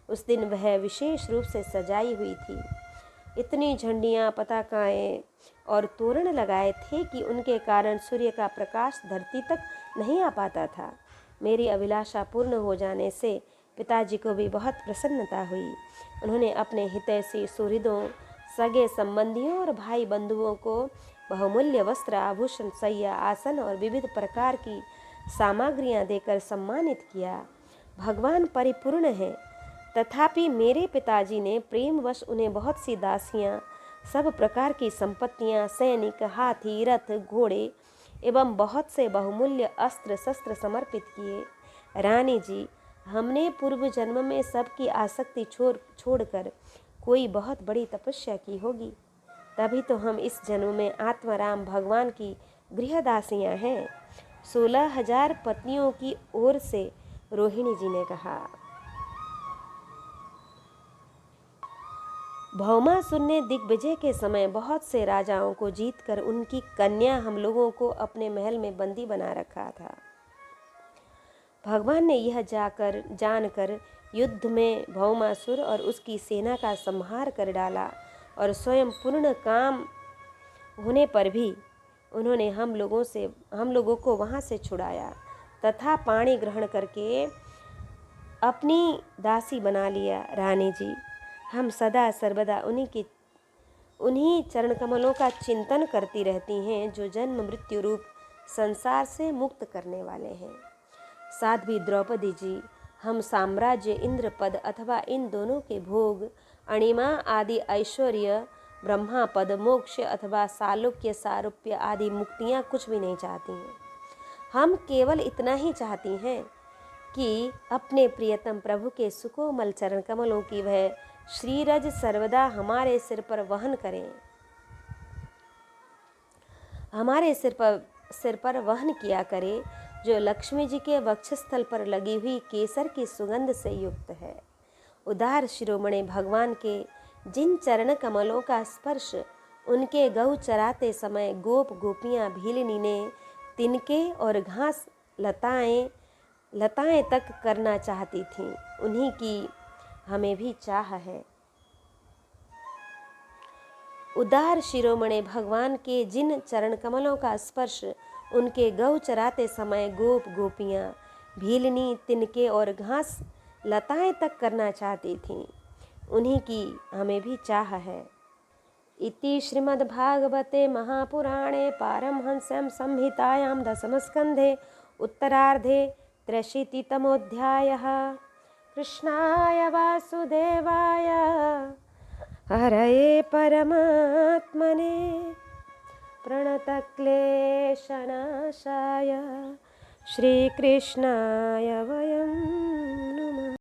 उस दिन वह विशेष रूप से सजाई हुई थी। इतनी झंडियाँ, पताकाएं और तोरण लगाए थे कि उनके कारण सूर्य का प्रकाश धरती तक नहीं आ पाता था। मेरी अभिलाषा पूर्ण हो जाने से पिताजी को भी बहुत प्रसन्नता हुई। उन्होंने अपने हितैषी सुहृदों, सगे संबंधियों और भाई बंधुओं को बहुमूल्य वस्त्र, आभूषण, सैया, आसन और विविध प्रकार की सामग्रियां देकर सम्मानित किया। भगवान परिपूर्ण है, तथापि मेरे पिताजी ने प्रेमवश उन्हें बहुत सी दासियां, सब प्रकार की संपत्तियां, सैनिक, हाथी, रथ, घोड़े एवं बहुत से बहुमूल्य अस्त्र शस्त्र समर्पित किए। रानी जी, हमने पूर्व जन्म में सबकी आसक्ति छोड़कर कोई बहुत बड़ी तपस्या की होगी, तभी तो हम इस जन्म में आत्माराम भगवान की गृहदासियां हैं। 16,000 पत्नियों की ओर से रोहिणी जी ने कहा। भौमासुर ने दिग्विजय के समय बहुत से राजाओं को जीतकर उनकी कन्या हम लोगों को अपने महल में बंदी बना रखा था। भगवान ने यह जानकर युद्ध में भौमासुर और उसकी सेना का संहार कर डाला और स्वयं पूर्ण काम होने पर भी उन्होंने हम लोगों को वहां से छुड़ाया तथा पाणी ग्रहण करके अपनी दासी बना लिया। रानी जी, हम सदा सर्वदा उन्हीं चरण कमलों का चिंतन करती रहती हैं जो जन्म मृत्यु रूप संसार से मुक्त करने वाले हैं। साध्वी द्रौपदी जी, हम साम्राज्य, इंद्र पद अथवा इन दोनों के भोग, अणिमा आदि ऐश्वर्य, ब्रह्मा पद, मोक्ष अथवा सालोक्य, सारूप्य आदि मुक्तियाँ कुछ भी नहीं चाहती हैं। हम केवल इतना ही चाहती हैं कि अपने प्रियतम प्रभु के सुकोमल चरण कमलों की वह श्रीरज सर्वदा हमारे सिर पर वहन करें, हमारे सिर पर वहन किया करे, जो लक्ष्मी जी के वक्षस्थल पर लगी हुई केसर की सुगंध से युक्त है। उदार शिरोमणि भगवान के जिन चरण कमलों का स्पर्श उनके गौ चराते समय गोप गोपियाँ भीलनी ने तिनके और घास लताएं तक करना चाहती थीं, उन्हीं की हमें भी चाह है। उदार शिरोमणि भगवान के जिन चरण कमलों का स्पर्श उनके गौ चराते समय गोप गोपियाँ भीलनी तिनके और घास लताएं तक करना चाहती थीं, उन्हीं की हमें भी चाह है। इति श्रीमद्भागवते महापुराणे पारमहंस्यां संहितायां दशमस्कन्धे उत्तरार्धे 83तमोऽध्यायः। कृष्णाय वासुदेवाय हरये परमात्मने प्रणतक्लेशनाशाय श्रीकृष्णाय वयं